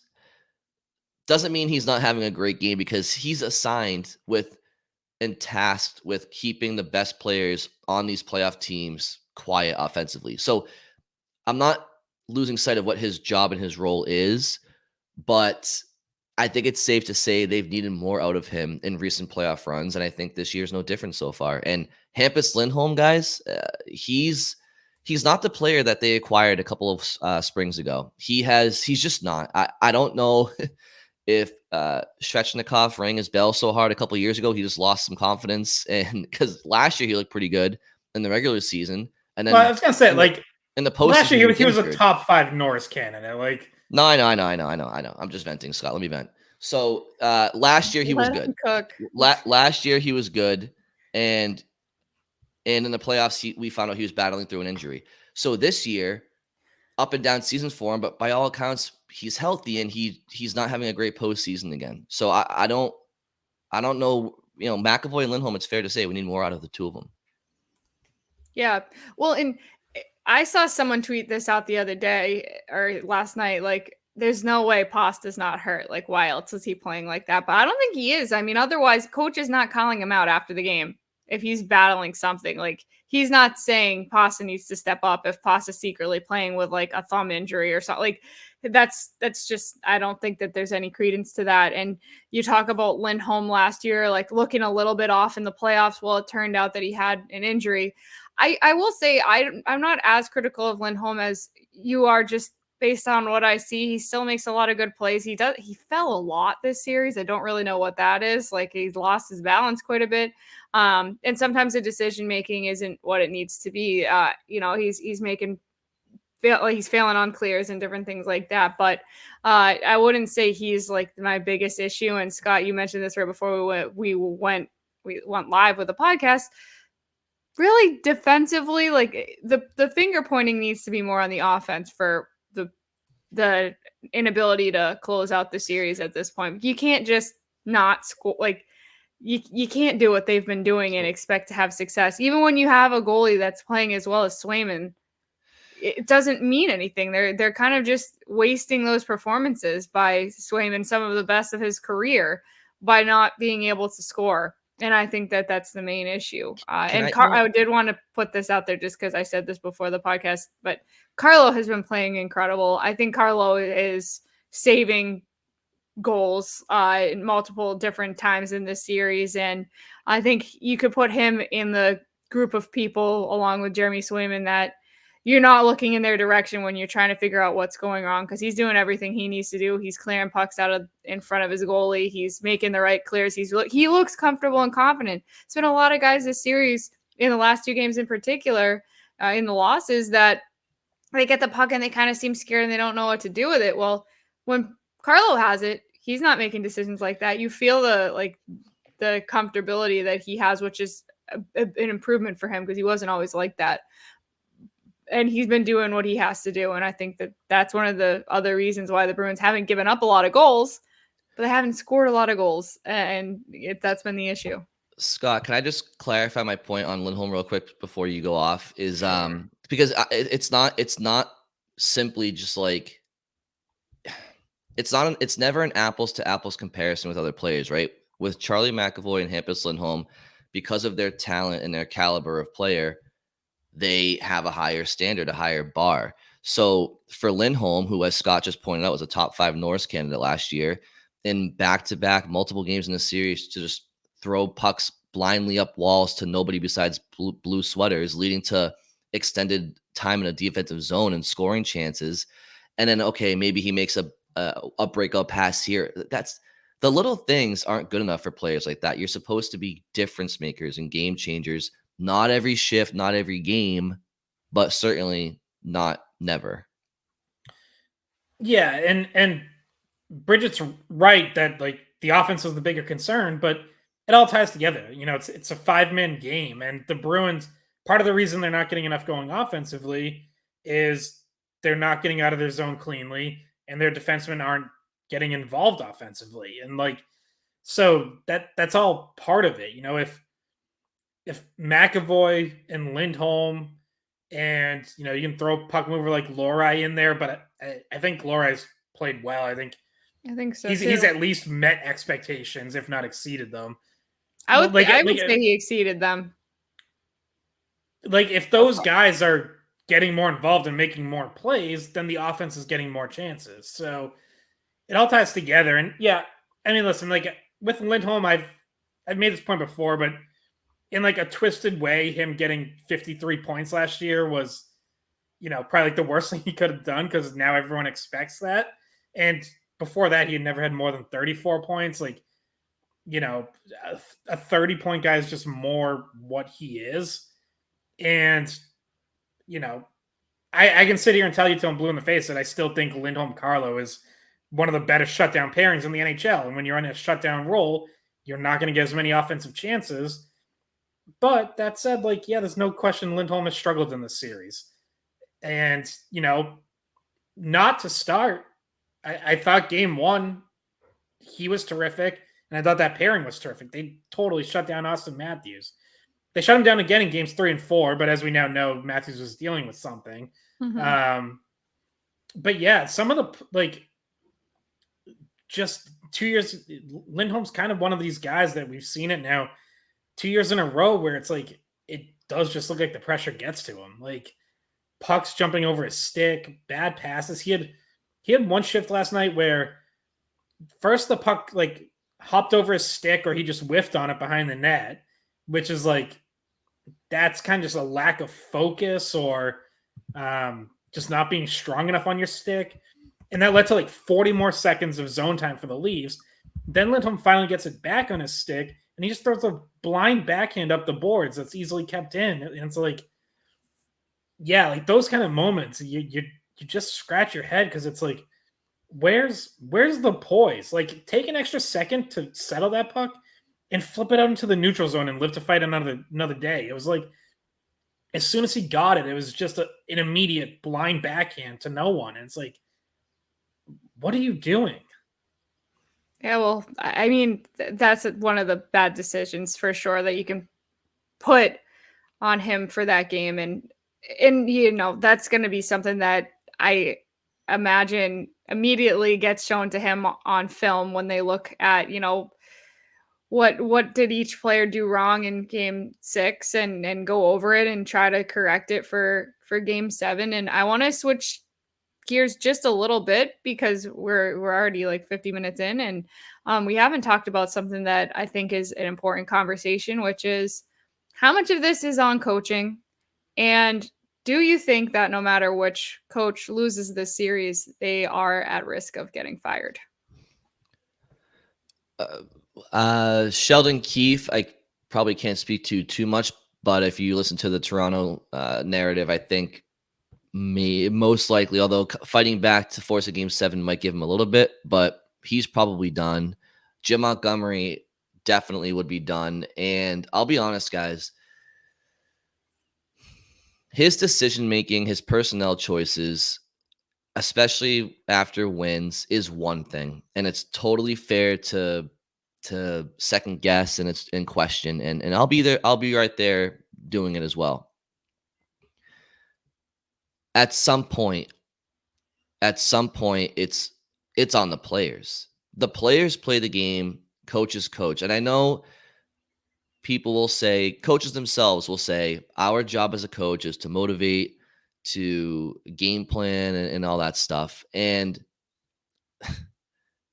doesn't mean he's not having a great game, because he's assigned with and tasked with keeping the best players on these playoff teams quiet offensively. So I'm not losing sight of what his job and his role is, but I think it's safe to say they've needed more out of him in recent playoff runs, and I think this year's no different so far. And Hampus Lindholm, guys, he's not the player that they acquired a couple of springs ago. He's just not. I don't know if Svechnikov rang his bell so hard a couple of years ago. He just lost some confidence, and because last year he looked pretty good in the regular season, and then I was gonna say, in the postseason, last year he was a top 5 Norris candidate. No, I know. I'm just venting, Scott. Let me vent. So last year he was good. Last year he was good, and in the playoffs we found out he was battling through an injury. So this year, up and down seasons for him, but by all accounts he's healthy, and he's not having a great postseason again. So I don't know. McAvoy and Lindholm, it's fair to say we need more out of the two of them. Yeah. Well, and I saw someone tweet this out the other day or last night, like, there's no way Pasta's not hurt. Like, why else is he playing like that? But I don't think he is. I mean, otherwise, coach is not calling him out after the game if he's battling something. Like, he's not saying Pasta needs to step up if Pasta's secretly playing with like a thumb injury or something. Like, that's just, I don't think that there's any credence to that. And you talk about Lindholm last year, like looking a little bit off in the playoffs. Well, it turned out that he had an injury. I will say I'm not as critical of Lindholm as you are, just based on what I see. He still makes a lot of good plays. He fell a lot this series. I don't really know what that is. Like, he's lost his balance quite a bit. And sometimes the decision making isn't what it needs to be. He's failing on clears and different things like that. But I wouldn't say he's like my biggest issue. And Scott, you mentioned this right before we went live with the podcast. Really defensively, like the finger pointing needs to be more on the offense for the inability to close out the series at this point. You can't just not score. Like, you can't do what they've been doing and expect to have success. Even when you have a goalie that's playing as well as Swayman, it doesn't mean anything. They're kind of just wasting those performances by Swayman, some of the best of his career, by not being able to score. And I think that that's the main issue. I did want to put this out there just because I said this before the podcast, but Carlo has been playing incredible. I think Carlo is saving goals in multiple different times in this series. And I think you could put him in the group of people along with Jeremy Swayman that you're not looking in their direction when you're trying to figure out what's going on, because he's doing everything he needs to do. He's clearing pucks in front of his goalie. He's making the right clears. He looks comfortable and confident. There's been a lot of guys this series, in the last 2 games in particular, in the losses, that they get the puck and they kind of seem scared and they don't know what to do with it. Well, when Carlo has it, he's not making decisions like that. You feel the comfortability that he has, which is an improvement for him, because he wasn't always like that. And he's been doing what he has to do. And I think that that's one of the other reasons why the Bruins haven't given up a lot of goals, but they haven't scored a lot of goals. And that's been the issue. Scott, can I just clarify my point on Lindholm real quick before you go off? Is because it's not simply just like, it's never an apples to apples comparison with other players, right? With Charlie McAvoy and Hampus Lindholm, because of their talent and their caliber of player, they have a higher standard, a higher bar. So for Lindholm, who, as Scott just pointed out, was a top 5 Norris candidate last year, in back-to-back multiple games in the series, to just throw pucks blindly up walls to nobody besides blue sweaters, leading to extended time in a defensive zone and scoring chances. And then, okay, maybe he makes a breakout pass here. That's the little things aren't good enough for players like that. You're supposed to be difference makers and game changers. Not every shift, not every game, but certainly not never. Yeah, and Bridget's right that like the offense was the bigger concern, but it all ties together. It's a 5-man game, and the Bruins, part of the reason they're not getting enough going offensively is they're not getting out of their zone cleanly, and their defensemen aren't getting involved offensively. And so that's all part of it. If McAvoy and Lindholm And, you can throw a puck mover like Lohrei in there, but I think Lohrai's played well. I think so he's too. at least met expectations, if not exceeded them. I would say he exceeded them. Like, if those guys are getting more involved and making more plays, then the offense is getting more chances. So it all ties together. And yeah, I mean, listen, like with Lindholm, I've made this point before, but in like a twisted way, him getting 53 points last year was, probably like the worst thing he could have done, because now everyone expects that. And before that, he had never had more than 34 points. Like, a 30-point guy is just more what he is. And, I can sit here and tell you till I'm blue in the face that I still think Lindholm Carlo is one of the better shutdown pairings in the NHL. And when you're in a shutdown role, you're not going to get as many offensive chances. But that said, like, yeah, there's no question Lindholm has struggled in this series. And, not to start, I thought game one, he was terrific. And I thought that pairing was terrific. They totally shut down Austin Matthews. They shut him down again in games 3 and 4, but as we now know, Matthews was dealing with something. Mm-hmm. But yeah, some of the, like, just 2 years, Lindholm's kind of one of these guys that we've seen it now 2 years in a row where it's like, it does just look like the pressure gets to him. Like, pucks jumping over his stick, bad passes. He had one shift last night where first the puck like hopped over his stick, or he just whiffed on it behind the net, which is like, that's kind of just a lack of focus, or just not being strong enough on your stick. And that led to like 40 more seconds of zone time for the Leafs. Then Lindholm finally gets it back on his stick, and he just throws a blind backhand up the boards that's easily kept in. And it's like, yeah, like those kind of moments, you just scratch your head, because it's like, where's the poise? Like, take an extra second to settle that puck and flip it out into the neutral zone and live to fight another day. It was like, as soon as he got it, it was just an immediate blind backhand to no one. And it's like, what are you doing? Yeah, well, I mean, that's one of the bad decisions for sure that you can put on him for that game. And that's going to be something that I imagine immediately gets shown to him on film when they look at, what did each player do wrong in game 6, and go over it and try to correct it for game 7. And I want to switch gears just a little bit, because we're already like 50 minutes in, and we haven't talked about something that I think is an important conversation, which is how much of this is on coaching, and do you think that no matter which coach loses this series, they are at risk of getting fired? Sheldon Keefe, I probably can't speak to too much, but if you listen to the Toronto narrative, I think most likely, although fighting back to force a game 7 might give him a little bit, but he's probably done. Jim Montgomery definitely would be done. And I'll be honest, guys, his decision-making, his personnel choices, especially after wins, is one thing. And it's totally fair to second guess, and it's in question. And I'll be there. I'll be right there doing it as well. At some point, it's on the players. The players play the game, coaches coach. And I know people will say, coaches themselves will say, our job as a coach is to motivate, to game plan, and all that stuff. And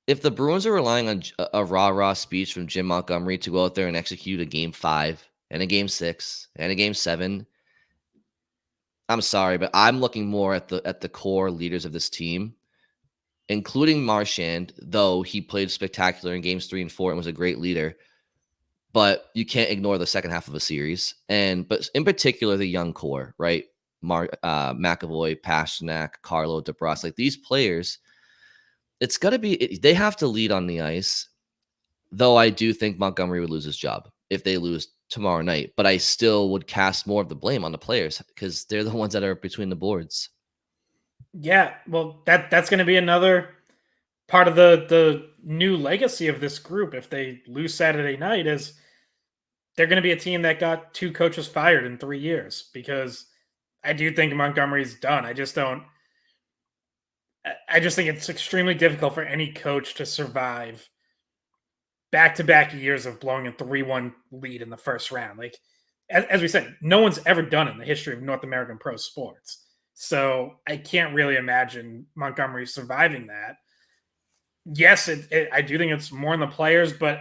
if the Bruins are relying on a rah-rah speech from Jim Montgomery to go out there and execute a game 5 and a game 6 and a game 7, I'm sorry, but I'm looking more at the core leaders of this team, including Marchand, though he played spectacular in games 3 and 4 and was a great leader. But you can't ignore the second half of a series. But in particular, the young core, right? McAvoy, Pastrnak, Carlo, DeBrus, like these players, it's got to be, they have to lead on the ice. Though I do think Montgomery would lose his job if they lose tomorrow night. But I still would cast more of the blame on the players, because they're the ones that are between the boards. Yeah, well, that's going to be another part of the new legacy of this group. If they lose Saturday night, is they're going to be a team that got 2 coaches fired in 3 years, because I do think Montgomery's done. I just think it's extremely difficult for any coach to survive back-to-back years of blowing a 3-1 lead in the first round. Like, as we said, no one's ever done it in the history of North American pro sports. So I can't really imagine Montgomery surviving that. Yes, I do think it's more in the players, but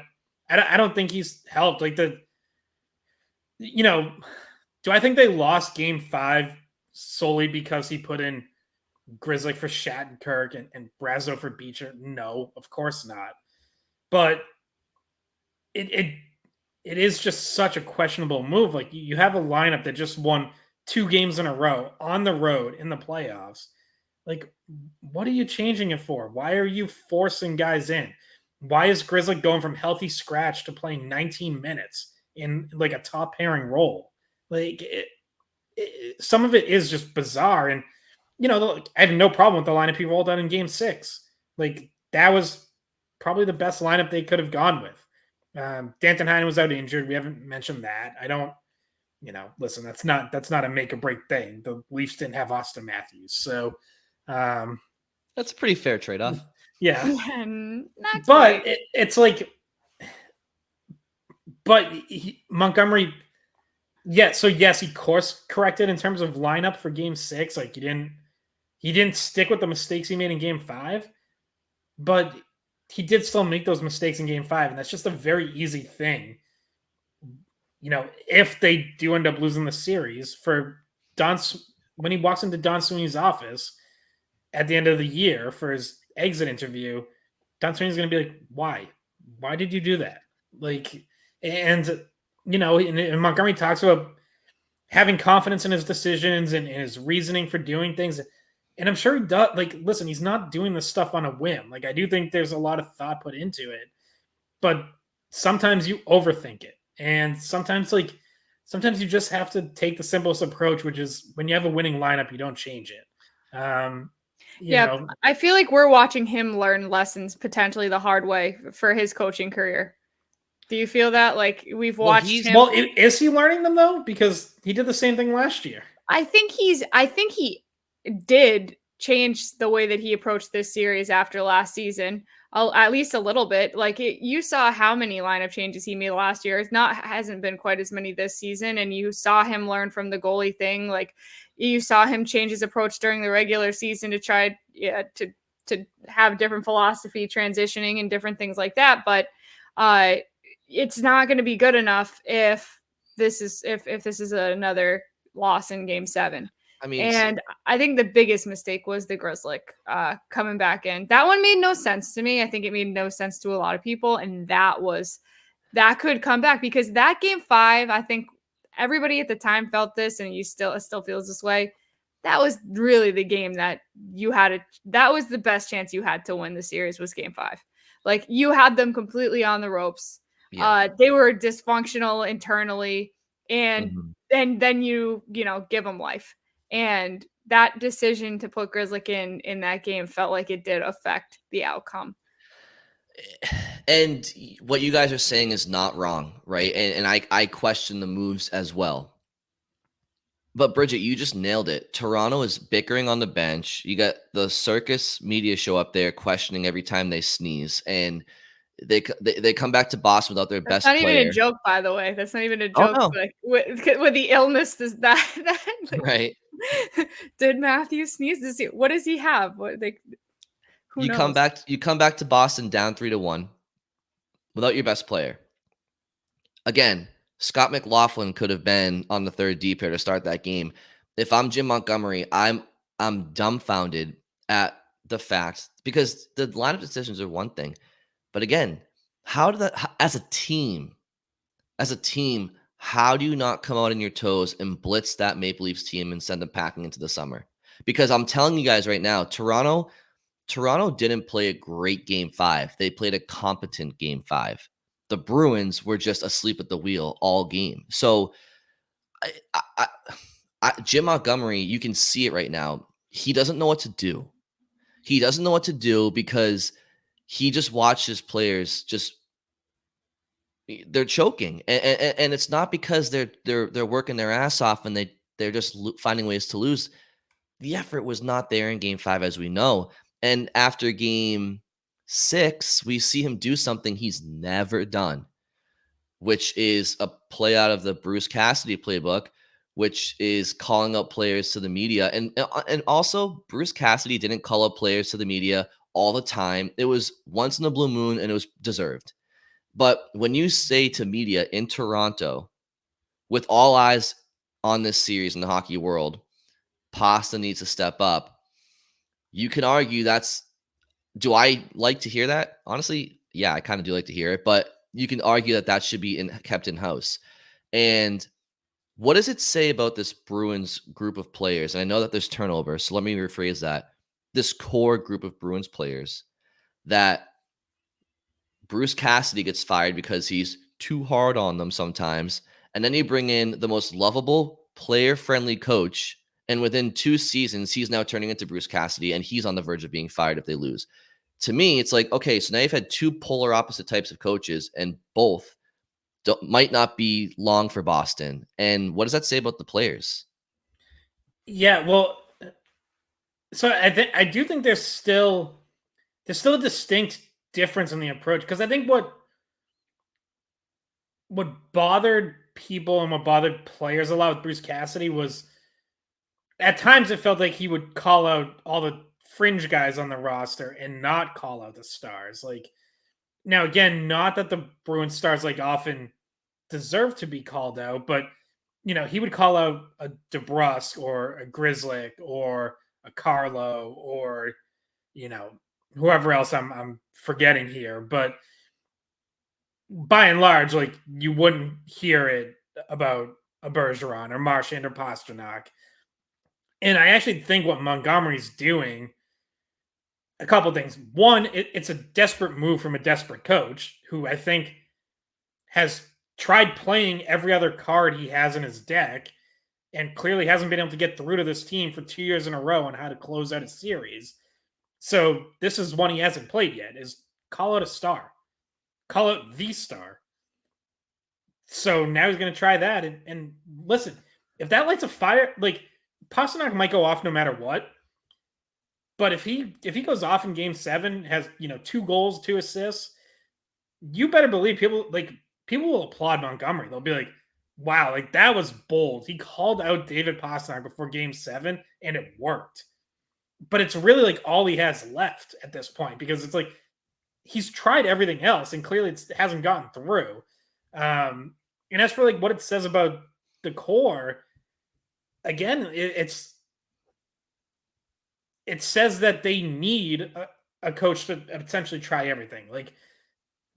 I don't think he's helped. Like, do I think they lost Game 5 solely because he put in Grzelcyk for Shattenkirk and Brazo for Beecher? No, of course not. But it is just such a questionable move. Like, you have a lineup that just won 2 games in a row on the road in the playoffs. Like, what are you changing it for? Why are you forcing guys in? Why is Grzelcyk going from healthy scratch to playing 19 minutes in like a top pairing role? Like, some of it is just bizarre. And, I have no problem with the lineup he rolled out in Game 6. Like, that was probably the best lineup they could have gone with. Danton Heinen was out injured. We haven't mentioned that. I don't, listen, that's not a make or break thing. The Leafs didn't have Austin Matthews. So, that's a pretty fair trade-off. Yeah. But it's like, Montgomery, so yes, he course corrected in terms of lineup for Game 6. Like, he didn't stick with the mistakes he made in Game 5, but he did still make those mistakes in Game 5, and that's just a very easy thing. If they do end up losing the series, for when he walks into Don Sweeney's office at the end of the year for his exit interview, Don Sweeney's going to be like, why? Why did you do that? Like, and Montgomery talks about having confidence in his decisions and his reasoning for doing things. And I'm sure he does. Like, listen, he's not doing this stuff on a whim. Like, I do think there's a lot of thought put into it, but sometimes you overthink it. And sometimes you just have to take the simplest approach, which is when you have a winning lineup, you don't change it. I feel like we're watching him learn lessons potentially the hard way for his coaching career. Do you feel that? Like, we've watched him. Well, is he learning them though? Because he did the same thing last year. I think he did change the way that he approached this series after last season, at least a little bit. Like, you saw how many lineup changes he made last year. Hasn't been quite as many this season, and you saw him learn from the goalie thing. Like, you saw him change his approach during the regular season to try to have different philosophy transitioning and different things like that. But it's not going to be good enough if this is another loss in Game 7. I mean, and I think the biggest mistake was the Grzelcyk coming back in. That one made no sense to me. I think it made no sense to a lot of people, and that could come back, because that Game 5, I think everybody at the time felt this, and it still feels this way. That was really the game that that was the best chance you had to win the series, was Game 5. Like, you had them completely on the ropes. Yeah. They were dysfunctional internally, and then you give them life. And that decision to put Grzelcyk in that game felt like it did affect the outcome. And what you guys are saying is not wrong, right? And I question the moves as well. But Bridget, you just nailed it. Toronto is bickering on the bench. You got the circus media show up there questioning every time they sneeze, and they come back to Boston without their best player. That's not even a joke, by the way. That's not even a joke. Oh, no. Like, with the illness, that like, right? Did Matthews sneeze? What does he have? Who knows? You come back to Boston down 3-1 without your best player. Again, Scott McLaughlin could have been on the third D pair to start that game. If I'm Jim Montgomery, I'm dumbfounded at the fact, because the lineup decisions are one thing, but again, as a team, how do you not come out on your toes and blitz that Maple Leafs team and send them packing into the summer? Because I'm telling you guys right now, Toronto didn't play a great Game 5. They played a competent Game 5. The Bruins were just asleep at the wheel all game. So Jim Montgomery, you can see it right now. He doesn't know what to do. He doesn't know what to do because he just watched his players they're choking. And it's not because they're working their ass off and they're just finding ways to lose. The effort was not there in game 5, as we know. And after game 6, we see him do something he's never done, which is a play out of the Bruce Cassidy playbook, which is calling up players to the media. And also, Bruce Cassidy didn't call up players to the media all the time. It was once in a blue moon, and it was deserved. But when you say to media in Toronto, with all eyes on this series in the hockey world, Pasta needs to step up, you can argue that's, do I like to hear that? Honestly, yeah, I kind of do like to hear it, but you can argue that should be kept in-house. And what does it say about this Bruins group of players? And I know that there's turnover, so let me rephrase that. This core group of Bruins players, that Bruce Cassidy gets fired because he's too hard on them sometimes. And then you bring in the most lovable, player-friendly coach, and within 2 seasons, he's now turning into Bruce Cassidy, and he's on the verge of being fired if they lose. To me, it's like, okay, so now you've had 2 polar opposite types of coaches, and both might not be long for Boston. And what does that say about the players? Yeah, well, so I do think there's still a distinct difference in the approach, because I think what bothered people and what bothered players a lot with Bruce Cassidy was, at times it felt like he would call out all the fringe guys on the roster and not call out the stars. Like, now again, not that the Bruins stars like often deserve to be called out, but he would call out a DeBrusque or a Grizzlick or a Carlo or whoever else I'm forgetting here. But by and large, like, you wouldn't hear it about a Bergeron or Marchand or Pastrnak. And I actually think what Montgomery's doing, a couple things. One, it's a desperate move from a desperate coach who I think has tried playing every other card he has in his deck and clearly hasn't been able to get through to this team for 2 years in a row on how to close out a series. So this is one he hasn't played yet, is call out a star. Call out the star. So now he's going to try that. And listen, if that lights a fire, like, Pastrnak might go off no matter what. But if he goes off in game 7, has 2 goals, 2 assists, you better believe people will applaud Montgomery. They'll be like, wow, like, that was bold. He called out David Pastrnak before game 7 and it worked. But it's really like all he has left at this point, because it's like he's tried everything else and clearly it hasn't gotten through. And as for like what it says about the core, again, it says that they need a coach to essentially try everything, like,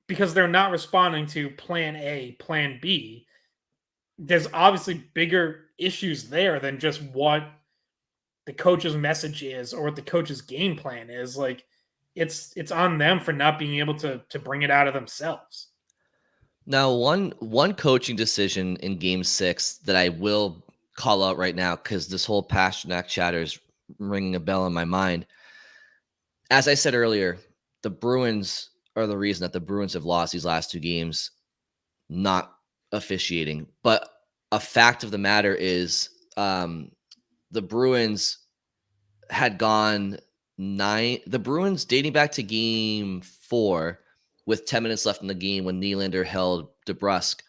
because they're not responding to plan A, plan B. There's obviously bigger issues there than just what the coach's message is or what the coach's game plan is. Like, it's on them for not being able to bring it out of themselves. Now, one coaching decision in game 6 that I will call out right now, because this whole Pastrnak chatter is ringing a bell in my mind. As I said earlier, the Bruins are the reason that the Bruins have lost these last 2 games, not officiating. But a fact of the matter is, the Bruins had gone 9. The Bruins, dating back to game 4, with 10 minutes left in the game when Nylander held DeBrusque,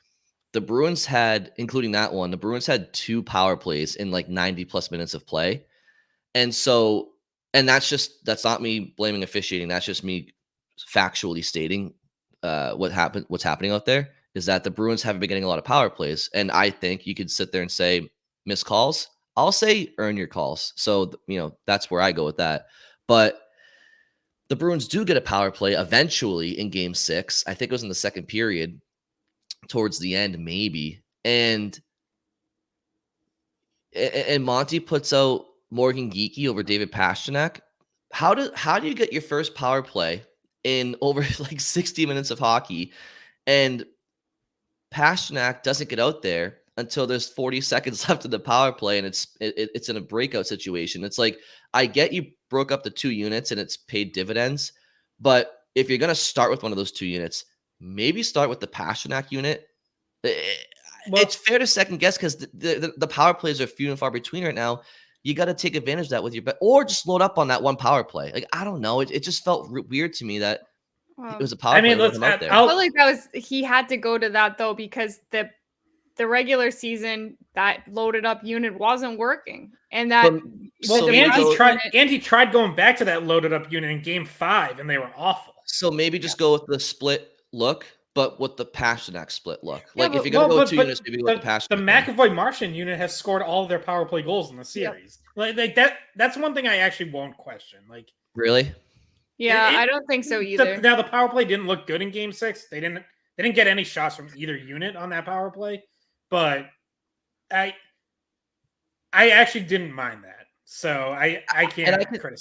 the Bruins had, including that one, the Bruins had 2 power plays in like 90 plus minutes of play. And so, and that's not me blaming officiating. That's just me factually stating what's happening out there, is that the Bruins haven't been getting a lot of power plays. And I think you could sit there and say miss calls. I'll say earn your calls. So, that's where I go with that. But the Bruins do get a power play eventually in game 6. I think it was in the second period, towards the end, maybe. And Monty puts out Morgan Geekie over David Pastrnak. How do you get your first power play in over like 60 minutes of hockey, and Pastrnak doesn't get out there until there's 40 seconds left of the power play, and it's in a breakout situation? It's like, I get you broke up the 2 units and it's paid dividends, but if you're going to start with one of those 2 units, maybe start with the Pastrnak unit. it's fair to second guess because the power plays are few and far between right now. You got to take advantage of that with your bet, or just load up on that one power play. Like, I don't know. It just felt weird to me that it was a power play with him out there. I feel like he had to go to that though because the regular season that loaded up unit wasn't working, and that Andy tried going back to that loaded up unit in Game 5, and they were awful. So maybe just go with the split look, but with the Pastrnak split look. Like if you're gonna go 2 units, maybe with the Pastrnak. The McAvoy Martian unit has scored all of their power play goals in the series. Yep. Like that's one thing I actually won't question. Like really? Yeah, I don't think so either. Now the power play didn't look good in Game 6. They didn't get any shots from either unit on that power play, but I actually didn't mind that. So I can't criticize.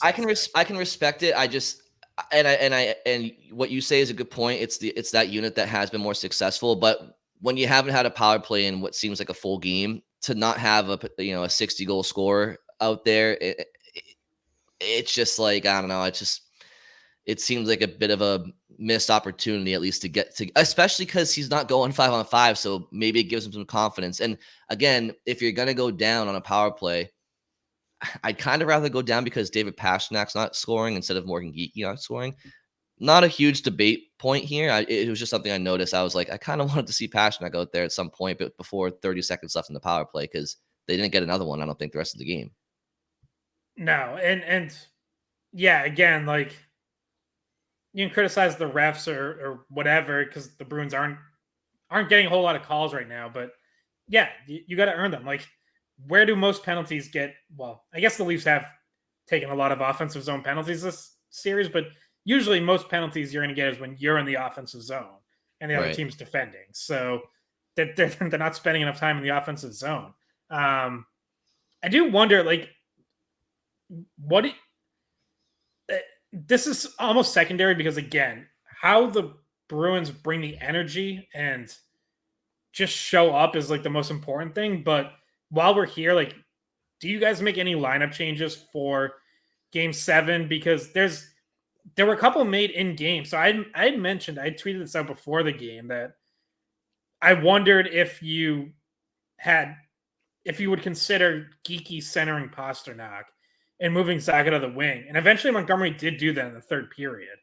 I can respect it. I just and what you say is a good point. It's that unit that has been more successful, but when you haven't had a power play in what seems like a full game, to not have a 60 goal scorer out there, it's just like, I don't know. It seems like a bit of a missed opportunity, at least to get to, especially because he's not going 5-on-5. So maybe it gives him some confidence. And again, if you're going to go down on a power play, I'd kind of rather go down because David Pastrnak's not scoring instead of Morgan Geekie not scoring. Not a huge debate point here. It was just something I noticed. I was like, I kind of wanted to see Pastrnak out there at some point, but before 30 seconds left in the power play, because they didn't get another one, I don't think, the rest of the game. No, and yeah, again, like, you can criticize the refs or whatever because the Bruins aren't getting a whole lot of calls right now, but yeah, you got to earn them. Like, where do most penalties get? Well, I guess the Leafs have taken a lot of offensive zone penalties this series, but usually most penalties you're going to get is when you're in the offensive zone and the other team's defending. So they're not spending enough time in the offensive zone. I do wonder, like, this is almost secondary because, again, how the Bruins bring the energy and just show up is like the most important thing. But while we're here, like, do you guys make any lineup changes for Game 7? Because there were a couple made in game. So I had mentioned, I tweeted this out before the game, that I wondered if you would consider Geekie centering Pastrnak and moving Zaga to the wing. And eventually Montgomery did do that in the third period.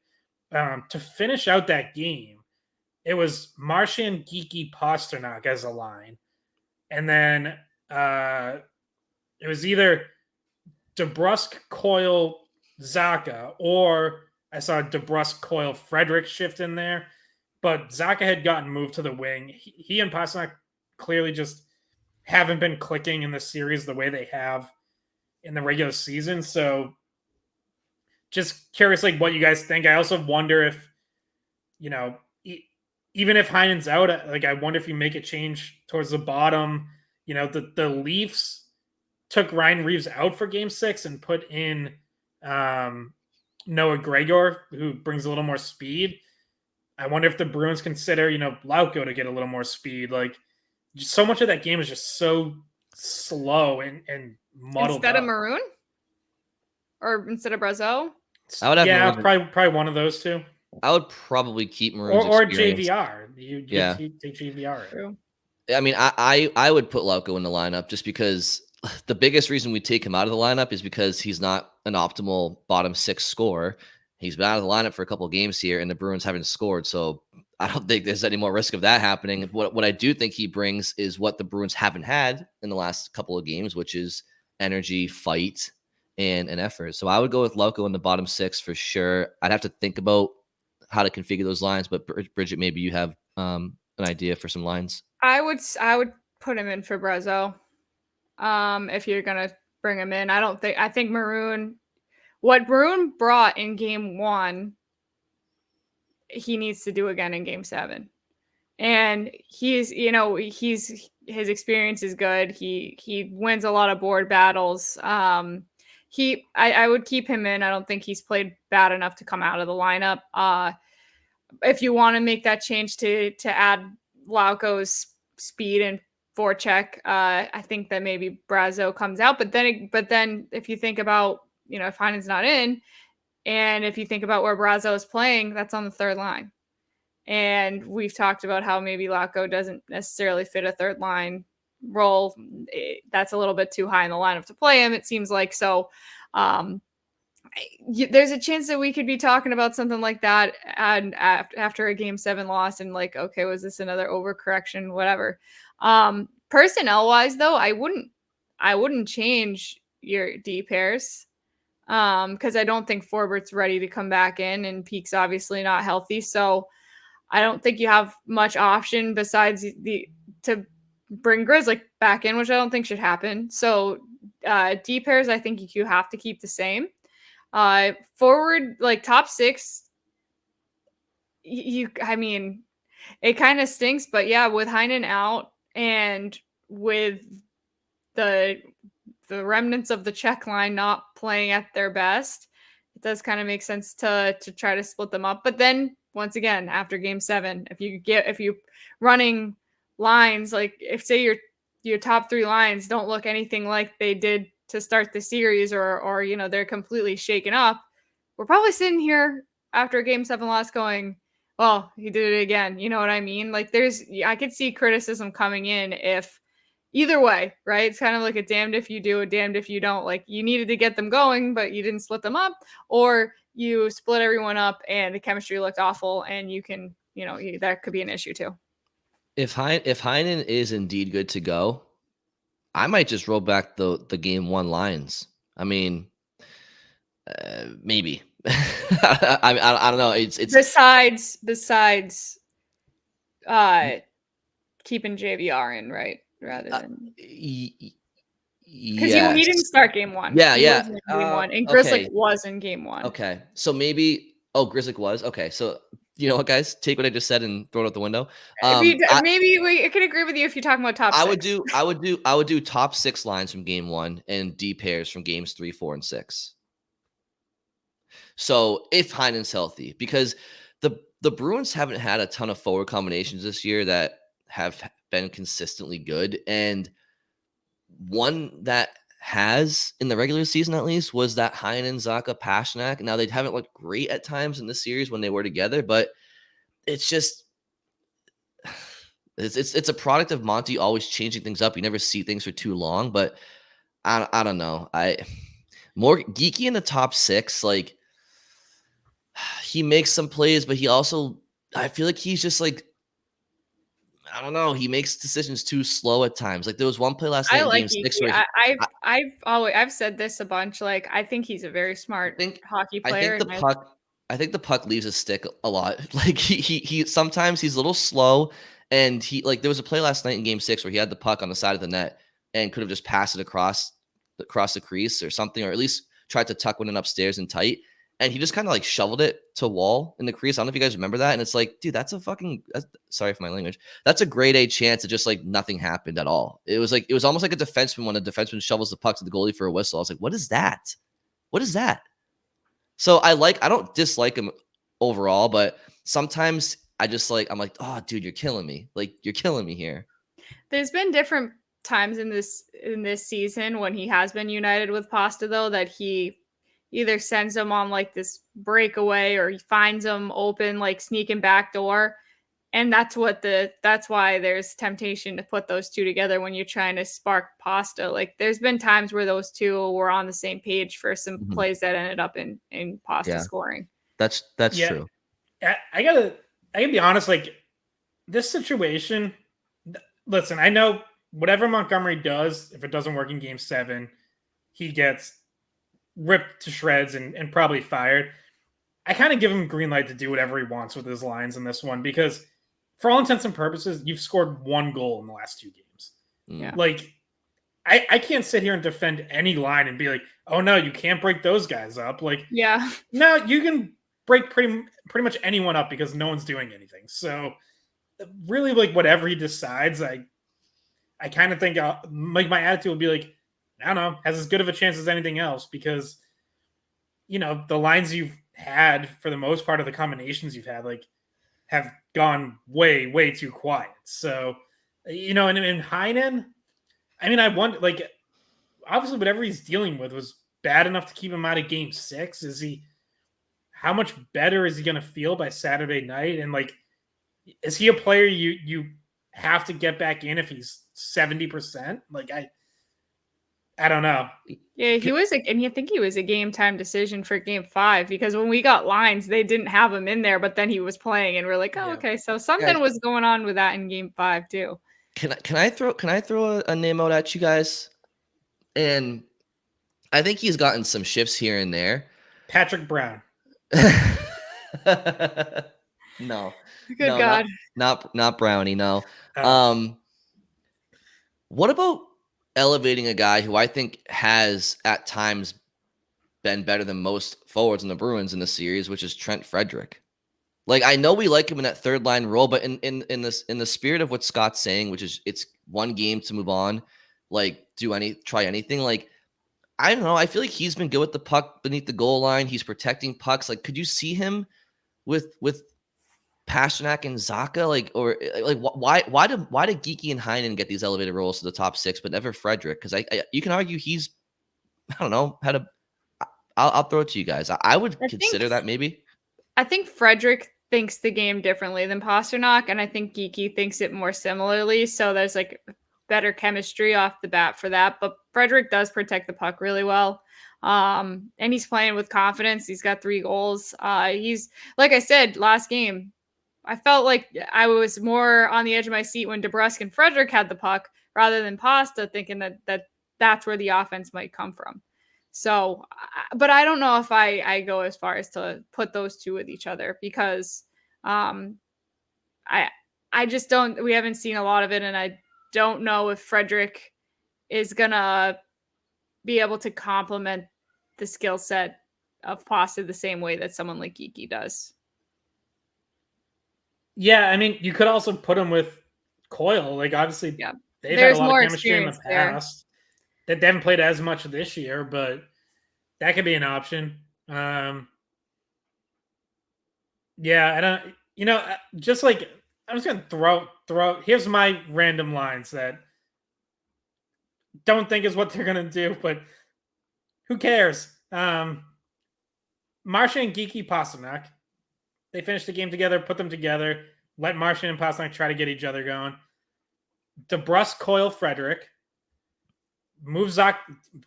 To finish out that game, it was Marchand, Geekie, Pastrnak as a line. And then it was either DeBrusk, Coyle, Zaga, or I saw DeBrusk, Coyle, Frederick shift in there. But Zaga had gotten moved to the wing. He and Pastrnak clearly just haven't been clicking in the series the way they have in the regular season. So just curious, like, what you guys think. I also wonder if, even if Heinen's out, like, I wonder if you make a change towards the bottom. The Leafs took Ryan Reeves out for Game 6 and put in Noah Gregor, who brings a little more speed. I wonder if the Bruins consider, Lauko to get a little more speed. Like, just so much of that game is just so slow and muddled instead up. of Maroon, or instead of Brazeau. I would have probably one of those two. I would probably keep Maroon's or experience. JVR. You take JVR. True. I mean, I would put Lauko in the lineup just because the biggest reason we take him out of the lineup is because he's not an optimal bottom six scorer. He's been out of the lineup for a couple of games here, and the Bruins haven't scored. So I don't think there's any more risk of that happening. What I do think he brings is what the Bruins haven't had in the last couple of games, which is energy, fight, and an effort. So I would go with Lauko in the bottom six for sure. I'd have to think about how to configure those lines, but Bridget, maybe you have an idea for some lines. I would put him in for Brazeau. If you're gonna bring him in, I think Maroon. What Maroon brought in Game 1, he needs to do again in Game 7. And his experience is good. He wins a lot of board battles. I would keep him in. I don't think he's played bad enough to come out of the lineup. If you want to make that change to add Lauko's speed and forecheck, I think that maybe Brazeau comes out. But then if you think about, if Heinen's not in, and if you think about where Brazeau is playing, that's on the third line. And we've talked about how maybe Lacko doesn't necessarily fit a third line role. That's a little bit too high in the lineup to play him, it seems like. So there's a chance that we could be talking about something like that and after a Game 7 loss and like, okay, was this another overcorrection, whatever. Personnel wise though, I wouldn't change your D pairs because I don't think Forbert's ready to come back in and Peake's obviously not healthy, so I don't think you have much option besides to bring Grizzly back in, which I don't think should happen. So D pairs, I think you have to keep the same. Forward, like top six, I mean, it kind of stinks, but yeah, with Heinen out and with the remnants of the Czech line not playing at their best, it does kind of make sense to try to split them up. But then once again, after Game 7, if you running lines, like if say your top three lines don't look anything like they did to start the series, or you know, they're completely shaken up, we're probably sitting here after a Game 7 loss going, well, he did it again. You know what I mean? Like I could see criticism coming in if either way, right? It's kind of like a damned if you do, a damned if you don't. Like you needed to get them going, but you didn't split them up, or you split everyone up and the chemistry looked awful, and you can, you know, that could be an issue too. If Heinen is indeed good to go, I might just roll back the Game 1 lines. I mean, maybe. I don't know. It's besides keeping JVR in, right? Rather than because he didn't start Game 1. Yeah, he wasn't in Game 1, and Grizzly was in Game 1. Okay, so maybe Grizzly was okay. So you know what, guys, take what I just said and throw it out the window. Maybe I could agree with you if you're talking about top six. I would do top 6 lines from Game 1 and D pairs from Games 3, 4, and 6. So if Heinen's healthy, because the Bruins haven't had a ton of forward combinations this year that have been consistently good, and one that has in the regular season at least was that Heinen, Zacha, Pastrnak. Now they haven't looked great at times in this series when they were together, but it's just it's a product of Monty always changing things up. You never see things for too long, but I don't know. More geeky in the top 6, like he makes some plays, but he also, I feel like he's just like, I don't know. He makes decisions too slow at times. Like there was one play last night in Game 6 where I've said this a bunch. Like I think he's a very smart hockey player. I think the puck leaves his stick a lot. Like he sometimes he's a little slow, and he, like, there was a play last night in Game 6 where he had the puck on the side of the net and could have just passed it across the crease or something, or at least tried to tuck one in upstairs and tight. And he just kind of like shoveled it to wall in the crease. I don't know if you guys remember that. And it's like, dude, sorry for my language. That's a grade A chance that just like nothing happened at all. It was almost like a defenseman when a defenseman shovels the puck to the goalie for a whistle. I was like, what is that? What is that? So I don't dislike him overall, but sometimes I'm like, oh, dude, you're killing me. Like you're killing me here. There's been different times in this season when he has been united with Pasta, though, that he either sends him on like this breakaway or he finds him open, like sneaking back door. And that's why there's temptation to put those two together when you're trying to spark Pasta. Like there's been times where those two were on the same page for some plays that ended up in Pasta scoring. That's true. I gotta be honest, like this situation, listen, I know whatever Montgomery does, if it doesn't work in Game 7, he gets ripped to shreds and probably fired. I kind of give him green light to do whatever he wants with his lines in this one, because for all intents and purposes, you've scored 1 goal in the last 2 games. Yeah. Like, I can't sit here and defend any line and be like, oh no, you can't break those guys up. Like, yeah, no, you can break pretty much anyone up because no one's doing anything. So really, like, whatever he decides, I kind of think like my attitude will be like, I don't know, has as good of a chance as anything else, because, you know, the lines you've had for the most part of the combinations you've had, like, have gone way, way too quiet. So, you know, and in Heinen, I mean, I wonder, like, obviously whatever he's dealing with was bad enough to keep him out of Game 6. How much better is he going to feel by Saturday night? And, like, is he a player you have to get back in if he's 70%? Like I don't know. Yeah, he was, and I think he was a game time decision for Game 5 because when we got lines, they didn't have him in there, but then he was playing, and we're like, oh, okay, so something was going on with that in Game 5 too. Can I throw a name out at you guys? And I think he's gotten some shifts here and there. Patrick Brown. No. Good no, God. Not Brownie, no. What about elevating a guy who I think has at times been better than most forwards in the Bruins in the series, which is Trent Frederick? Like, I know we like him in that third line role, but in the spirit of what Scott's saying, which is it's one game to move on, like try anything. Like, I don't know. I feel like he's been good with the puck beneath the goal line. He's protecting pucks. Like, could you see him with Pastrnak and Zacha? Like, or like why did Geeky and Heinen get these elevated roles to the top 6, but never Frederick? Because I you can argue he's, I don't know, I'll throw it to you guys. I would consider that maybe. I think Frederick thinks the game differently than Pastrnak, and I think Geeky thinks it more similarly. So there's like better chemistry off the bat for that. But Frederick does protect the puck really well. And he's playing with confidence. He's got 3 goals. He's, like I said, last game, I felt like I was more on the edge of my seat when DeBrusk and Frederick had the puck rather than Pasta, thinking that's where the offense might come from. So, but I don't know if I go as far as to put those two with each other because I just don't, we haven't seen a lot of it, and I don't know if Frederick is gonna be able to complement the skill set of Pasta the same way that someone like Geeky does. Yeah, I mean, you could also put him with Coyle. Like, obviously, they've There's had a lot more of chemistry in the past. They haven't played as much this year, but that could be an option. Yeah, I don't, just like, I'm just going to throw, here's my random lines that don't think is what they're going to do, but who cares? Marsha and Geeky Pastrnak. They finished the game together, put them together, let Marsha and Pastrnak try to get each other going. DeBrusk, Coyle, Frederick. Move Zach,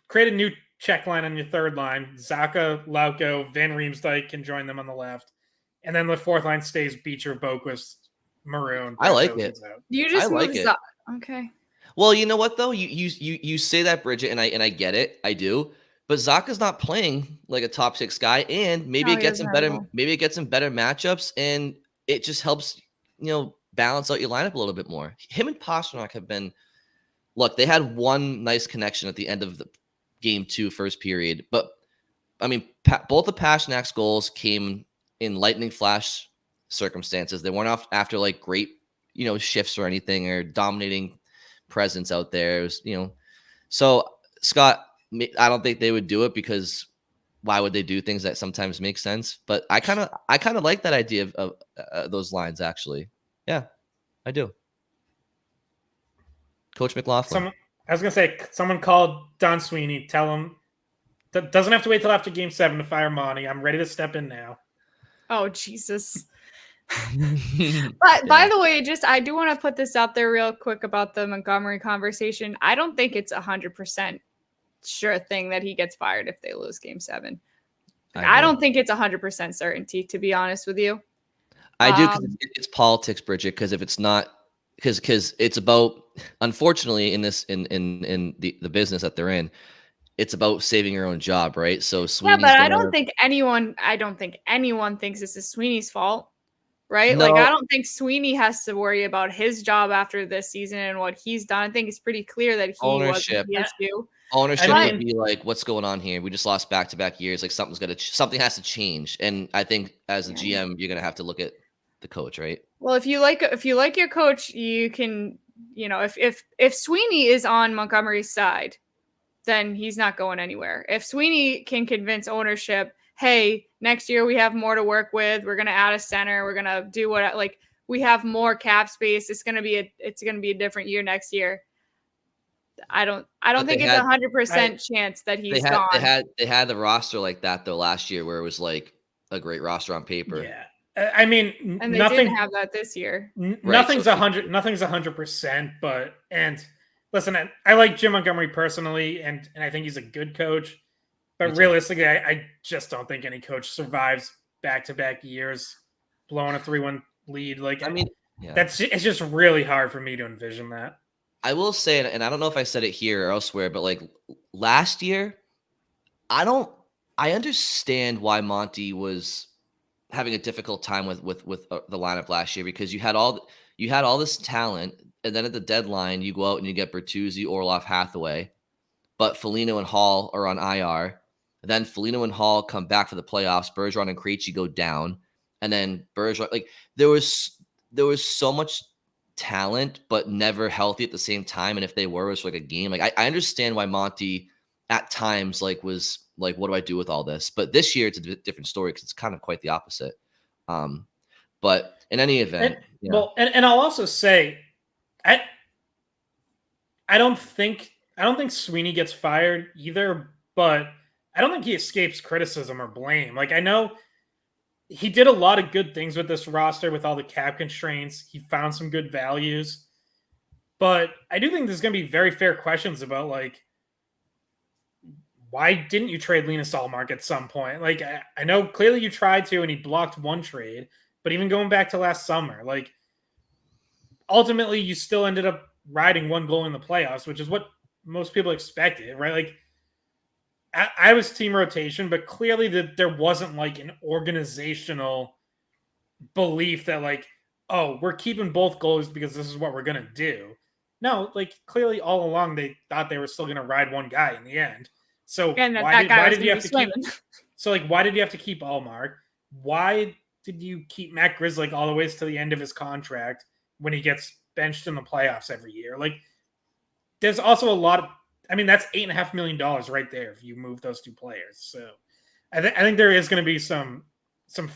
create a new check line on your third line. Zacha, Lauko, Van Riemsdyk can join them on the left. And then the fourth line stays Beecher, Boquist, Maroon. I like it. You just move Zacha. Okay. Well, you know what though? You say that, Bridget, and I get it. I do. But Zacha's not playing like a top 6 guy, and maybe it gets him better. Maybe it gets him better matchups, and it just helps, balance out your lineup a little bit more. Him and Pastrnak have been. Look, they had one nice connection at the end of the game 2 first period, but I mean, both of Pasternak's goals came in lightning flash circumstances. They weren't after like great, shifts or anything or dominating presence out there. It was, so Scott, I don't think they would do it because why would they do things that sometimes make sense? But I kind of like that idea of those lines actually. Yeah, I do. Coach McLaughlin. I was going to say, someone called Don Sweeney. Tell him that doesn't have to wait till after Game 7 to fire Monty. I'm ready to step in now. Oh, Jesus. But by the way, I do want to put this out there real quick about the Montgomery conversation. I don't think it's 100% sure thing that he gets fired if they lose Game 7. I don't think it's 100% certainty, to be honest with you. I do, because it's politics, Bridget. Because if it's not, because it's about, unfortunately, in this in the business that they're in, it's about saving your own job, right? So Sweeney's I don't think anyone thinks this is Sweeney's fault, right? No. Like, I don't think Sweeney has to worry about his job after this season and what he's done. I think it's pretty clear that he wasn't the issue. Ownership would be like, what's going on here? We just lost back-to-back years. Like, something has to change. And I think as a GM, you're gonna have to look at the coach, right? Well, if you like your coach, you can, if Sweeney is on Montgomery's side, then he's not going anywhere. If Sweeney can convince ownership, hey, next year we have more to work with. We're gonna add a center. We're gonna do we have more cap space. It's gonna be a different year next year. I don't think it's 100% chance that he's gone. They had the roster like that though last year, where it was like a great roster on paper. Yeah, I mean, And they nothing. didn't have that this year. Nothing's 100. Nothing's 100%. But listen, I like Jim Montgomery personally, and I think he's a good coach. But realistically, I just don't think any coach survives back-to-back years blowing a 3-1 lead. Like, I mean, it's just really hard for me to envision that. I will say, and I don't know if I said it here or elsewhere, but like last year, I understand why Monty was having a difficult time with the lineup last year, because you had all this talent, and then at the deadline you go out and you get Bertuzzi, Orlov, Hathaway, but Foligno and Hall are on IR. Then Foligno and Hall come back for the playoffs. Bergeron and Krejci go down, and then Bergeron, like there was so much talent, but never healthy at the same time. And if they were, it was like a game. Like I understand why Monty at times was like, what do I do with all this? But this year it's a different story because it's kind of quite the opposite. But in any event, and I'll also say, I don't think Sweeney gets fired either, but I don't think he escapes criticism or blame. Like, I know he did a lot of good things with this roster with all the cap constraints. He found some good values, but I do think there's going to be very fair questions about, like, why didn't you trade Linus Ullmark at some point? Like, I know clearly you tried to, and he blocked one trade, but even going back to last summer, like, ultimately you still ended up riding one goal in the playoffs, which is what most people expected, right? Like, I was team rotation, but clearly there wasn't like an organizational belief that, like, oh, we're keeping both goalies because this is what we're going to do. No, like, clearly all along they thought they were still going to ride one guy in the end. So why did you have to keep? So, like, why did you have to keep Ullmark? Why did you keep Matt Grzelcyk all the way to the end of his contract when he gets benched in the playoffs every year? Like, there's also a lot of, I mean, that's $8.5 million right there if you move those two players. So I think there is going to be some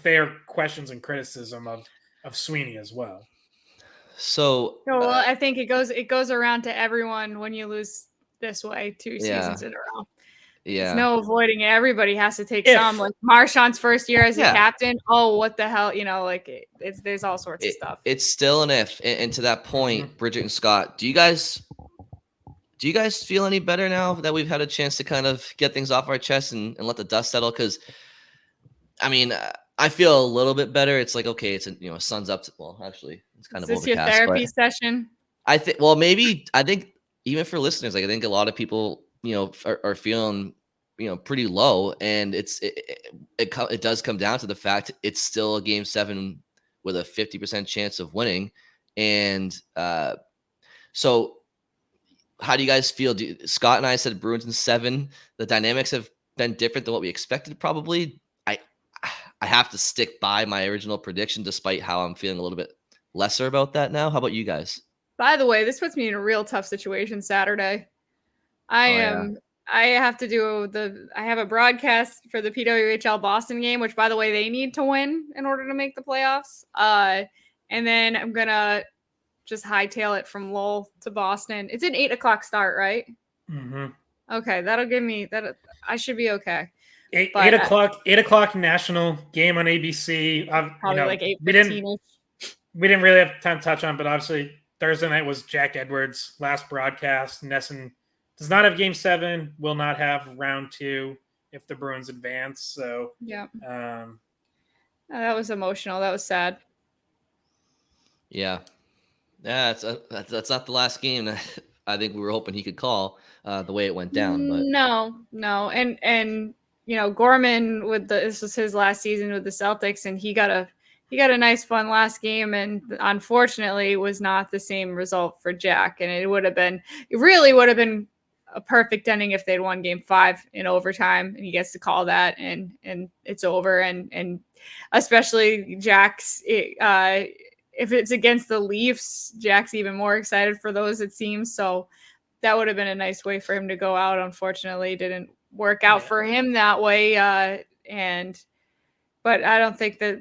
fair questions and criticism of Sweeney as well. So I think it goes around to everyone when you lose this way 2 seasons in a row. Yeah. There's no avoiding it. Everybody has to take some. Like Marchand's first year as a captain. Oh, what the hell? You know, like there's all sorts of stuff. It's still an if. And to that point, Bridget and Scott, do you guys feel any better now that we've had a chance to kind of get things off our chest and let the dust settle? Because, I mean, I feel a little bit better. It's like, okay, it's sun's up. Well, actually, it's kind of overcast. Is this your therapy session? I think. Well, maybe. I think even for listeners, like I think a lot of people, are feeling, pretty low, and it does come down to the fact it's still a game 7 with a 50% chance of winning, and so. How do you guys feel? Scott and I said Bruins in 7. The dynamics have been different than what we expected, probably. I have to stick by my original prediction, despite how I'm feeling a little bit lesser about that now. How about you guys? By the way, this puts me in a real tough situation Saturday. I have a broadcast for the PWHL Boston game, which, by the way, they need to win in order to make the playoffs. And then I'm going to just hightail it from Lowell to Boston. It's an 8:00 start, right? Mm-hmm. Okay, that'll give me that. I should be okay. 8 o'clock national game on ABC. Probably like 8:15. We didn't really have time to touch on, but obviously Thursday night was Jack Edwards' last broadcast. Nesson does not have game 7, will not have round 2 if the Bruins advance. So yeah, that was emotional. That was sad. Yeah. Yeah, that's not the last game that I think we were hoping he could call the way it went down. But no, and Gorman this was his last season with the Celtics, and he got a nice fun last game, and unfortunately was not the same result for Jack. And it really would have been a perfect ending if they'd won game 5 in overtime, and he gets to call that, and it's over, and especially Jack's. If it's against the Leafs, Jack's even more excited for those, it seems. So that would have been a nice way for him to go out. Unfortunately, it didn't work out for him that way. But I don't think that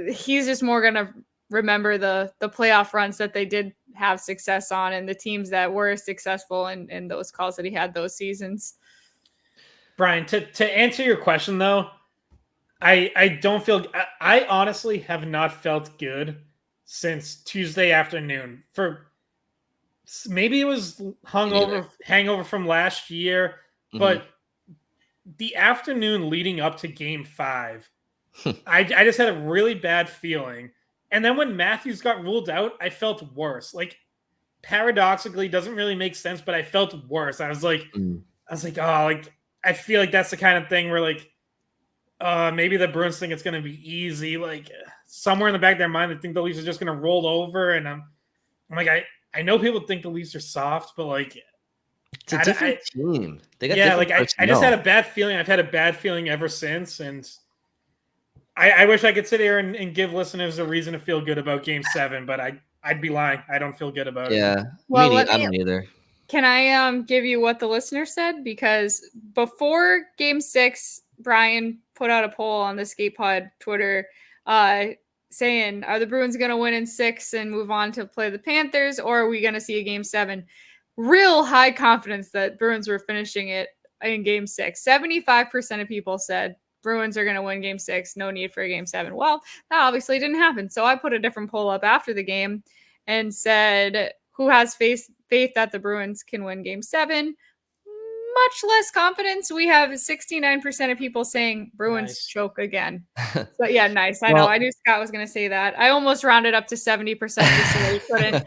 he's just more going to remember the playoff runs that they did have success on, and the teams that were successful in those calls that he had those seasons. Brian, to answer your question, though, I don't feel. I honestly have not felt good since Tuesday afternoon. For maybe it was hangover from last year, but the afternoon leading up to Game 5, I just had a really bad feeling. And then when Matthews got ruled out, I felt worse. Like, paradoxically, doesn't really make sense, but I felt worse. I was like, oh, like I feel like that's the kind of thing where like maybe the Bruins think it's going to be easy. Like somewhere in the back of their mind, they think the Leafs are just going to roll over. And I'm like, I know people think the Leafs are soft, but like, it's a different team. They got like I just had a bad feeling. I've had a bad feeling ever since, and I wish I could sit here and give listeners a reason to feel good about Game 7, but I'd be lying. I don't feel good about it. Yeah, well, I don't either. Can I give you what the listener said? Because before Game 6, Brian put out a poll on the Skate Pod Twitter saying, are the Bruins going to win in 6 and move on to play the Panthers, or are we going to see a Game 7? Real high confidence that Bruins were finishing it in Game 6. 75% of people said Bruins are going to win Game 6. No need for a Game 7. Well, that obviously didn't happen. So I put a different poll up after the game and said, who has faith that the Bruins can win Game 7? Much less confidence. We have 69% of people saying Bruins choke again. So yeah, nice. I know. I knew Scott was going to say that. I almost rounded up to 70% just so he couldn't.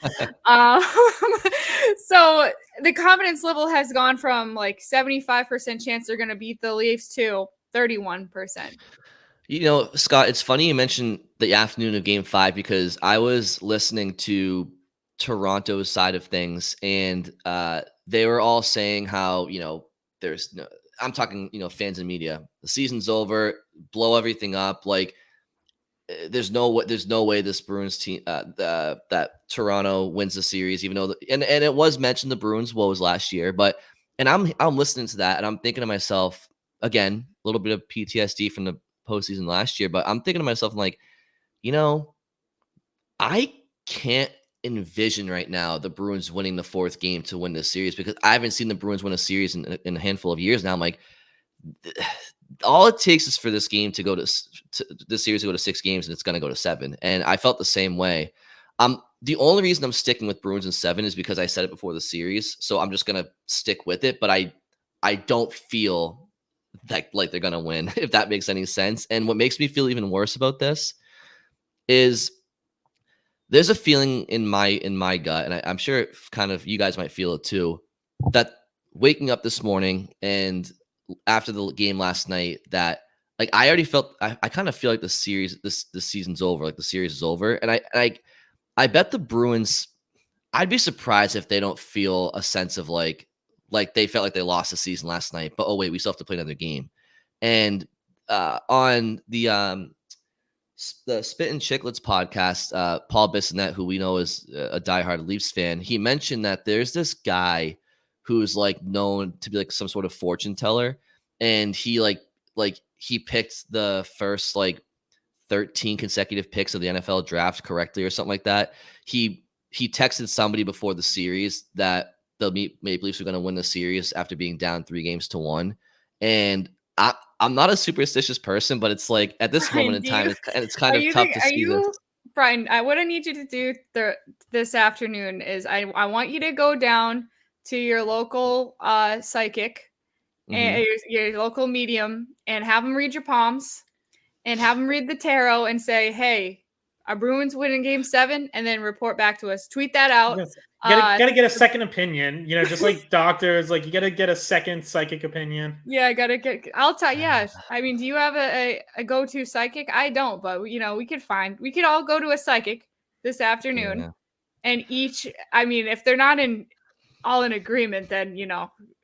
So the confidence level has gone from like 75% chance they're going to beat the Leafs to 31%. You know, Scott, it's funny you mentioned the afternoon of Game 5 because I was listening to Toronto's side of things, and they were all saying how, there's no, I'm talking, fans and media, the season's over, blow everything up. Like, there's no way this Bruins team, that Toronto wins the series, even though, and it was mentioned the Bruins woes last year, but, and I'm listening to that and I'm thinking to myself, again, a little bit of PTSD from the postseason last year, but I'm thinking to myself, I'm like, I can't envision right now the Bruins winning the 4th game to win this series because I haven't seen the Bruins win a series in a handful of years now. I'm like, all it takes is for this game to go to this series to go to 6 games, and it's going to go to 7. And I felt the same way. The only reason I'm sticking with Bruins in 7 is because I said it before the series, so I'm just going to stick with it. But I don't feel like they're going to win, if that makes any sense. And what makes me feel even worse about this is there's a feeling in my gut, and I'm sure kind of you guys might feel it too, that waking up this morning and after the game last night, that like I already felt I kind of feel like the season's over, like the series is over, and I bet the Bruins. I'd be surprised if they don't feel a sense of like they felt like they lost the season last night, but oh wait, we still have to play another game. And on the Spit and Chicklets podcast, Paul Bissonnette, who we know is a diehard Leafs fan, he mentioned that there's this guy who's like known to be like some sort of fortune teller, and he he picked the first like 13 consecutive picks of the NFL draft correctly or something like that. He texted somebody before the series that the Maple Leafs were going to win the series after being down 3-1, and I'm not a superstitious person, but it's like at this moment in time, it's kind of tough to see this. Brian, what I need you to do this afternoon is I want you to go down to your local psychic and your local medium and have them read your palms and have them read the tarot and say, hey, are Bruins winning Game 7? And then report back to us. Tweet that out. Yes. Gotta get a second opinion, just like doctors, like you gotta get a second psychic opinion. Yeah, I'll tell. Yeah, I mean, do you have a go-to psychic? I don't, but we could all go to a psychic this afternoon, and each. I mean, if they're not all in agreement, then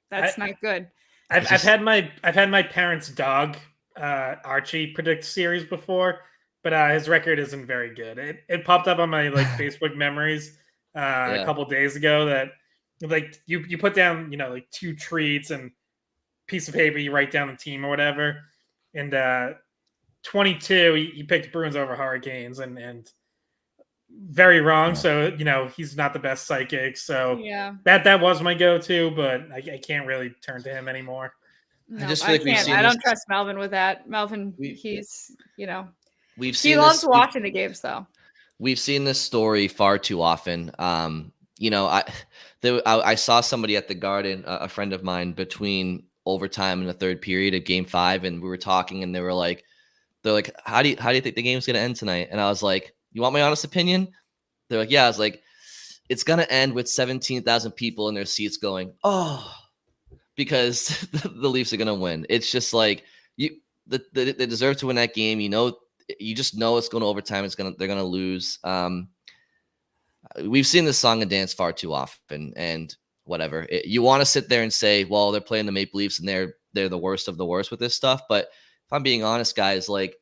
that's not good. I've had my parents' dog Archie predict series before, but his record isn't very good. It popped up on my like Facebook memories a couple days ago that like you put down like 2 treats and piece of paper, you write down the team or whatever, and 22 he picked Bruins over Hurricanes and very wrong. So he's not the best psychic. So that was my go-to, but I can't really turn to him anymore. No, I just I feel like we've can't. seen I don't this. trust Melvin with that. Melvin, We- he's, We've he seen loves this. watching the games though. We've seen this story far too often. I saw somebody at the Garden, a friend of mine, between overtime and the third period of Game 5, and we were talking, and they're like, how do you think the game's gonna end tonight? And I was like, you want my honest opinion? They're like, yeah. I was like, it's gonna end with 17,000 people in their seats going, oh, because the Leafs are gonna win. It's just like they deserve to win that game. You just know it's going to overtime. They're gonna lose. We've seen this song and dance far too often, and whatever. You want to sit there and say, well, they're playing the Maple Leafs and they're the worst of the worst with this stuff. But if I'm being honest, guys, like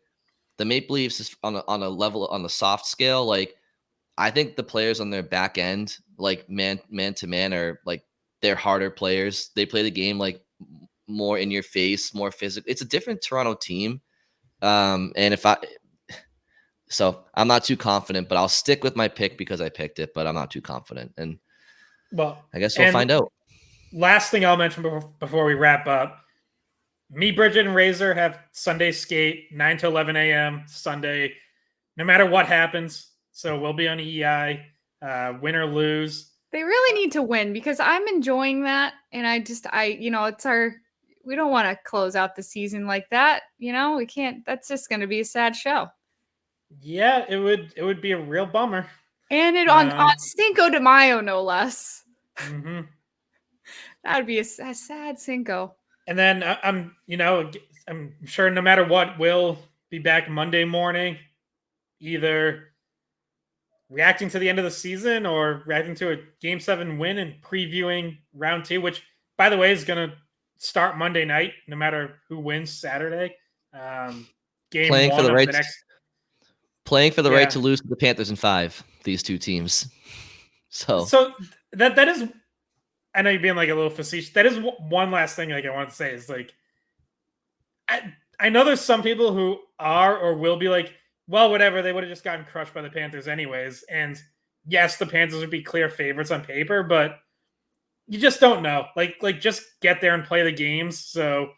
the Maple Leafs is on a level on the soft scale. Like I think the players on their back end, like man to man, are like they're harder players. They play the game like more in your face, more physical. It's a different Toronto team. So I'm not too confident, but I'll stick with my pick because I picked it, but I'm not too confident. And Well, I guess we'll find out. Last thing I'll mention before we wrap up. Me, Bridget, and Razor have Sunday skate, 9 to 11 a.m. Sunday, no matter what happens. So we'll be on EI, win or lose. They really need to win because I'm enjoying that. And we don't want to close out the season like that. We can't, that's just going to be a sad show. Yeah, it would be a real bummer. And it on Cinco de Mayo, no less. Mm-hmm. That would be a sad Cinco. And then I'm sure no matter what, we'll be back Monday morning, either reacting to the end of the season or reacting to a Game 7 win and previewing round 2, which, by the way, is going to start Monday night, no matter who wins Saturday. Game Playing 1 for the of right, the next. Playing for the right to lose to the Panthers in 5. These two teams. So that is. I know you're being like a little facetious. That is one last thing like I want to say is like, I know there's some people who are or will be like, well, whatever, they would have just gotten crushed by the Panthers anyways. And yes, the Panthers would be clear favorites on paper, but you just don't know. Like just get there and play the games. So,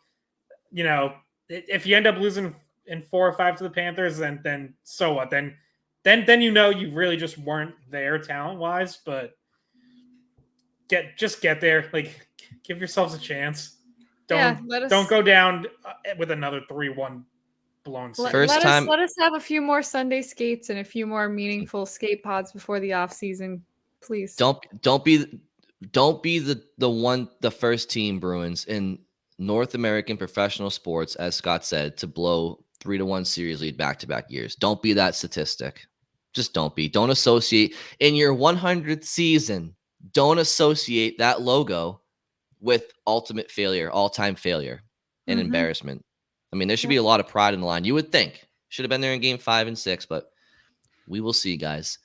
if you end up losing in 4 or 5 to the Panthers, then so what? Then you really just weren't there talent wise, but get there. Like, give yourselves a chance. Don't go down with another 3-1 blown series. Let us have a few more Sunday skates and a few more meaningful skate pods before the off season, please. Don't be the first team, Bruins, in North American professional sports, as Scott said, to blow 3-1 series lead back-to-back years. Don't be that statistic. Just don't be. Don't associate in your 100th season. Don't associate that logo with ultimate failure, all-time failure, and embarrassment. I mean, there should be a lot of pride in the line. You would think. Should have been there in Game 5 and 6, but we will see, guys.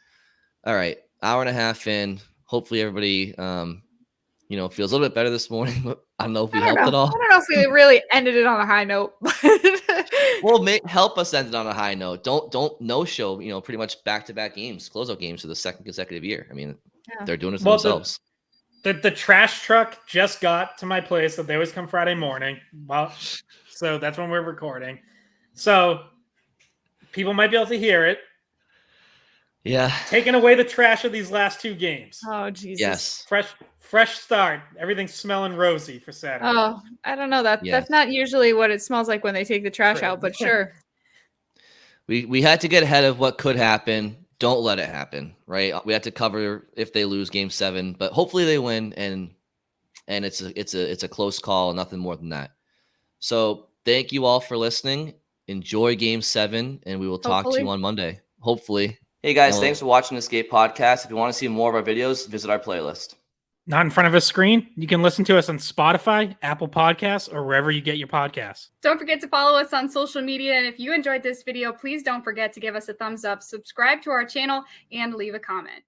All right, hour and a half in. Hopefully everybody, feels a little bit better this morning. I don't know if we helped at all. I don't know if we really ended it on a high note. Well, help us end it on a high note. Don't no-show, pretty much back-to-back games, closeout games for the second consecutive year. I mean, they're doing it to themselves. The trash truck just got to my place, so they always come Friday morning. Well, so that's when we're recording. So people might be able to hear it. Yeah. Taking away the trash of these last 2 games. Oh, Jesus. Yes. Fresh start. Everything's smelling rosy for Saturday. Oh, I don't know. That's not usually what it smells like when they take the trash out, but sure. We had to get ahead of what could happen. Don't let it happen, right? We had to cover if they lose Game 7, but hopefully they win, and it's a close call, nothing more than that. So thank you all for listening. Enjoy Game 7, and we will talk to you on Monday. Hopefully. Hey guys, thanks for watching the Skate Podcast. If you want to see more of our videos, visit our playlist. Not in front of a screen? You can listen to us on Spotify, Apple Podcasts, or wherever you get your podcasts. Don't forget to follow us on social media. And if you enjoyed this video, please don't forget to give us a thumbs up, subscribe to our channel, and leave a comment.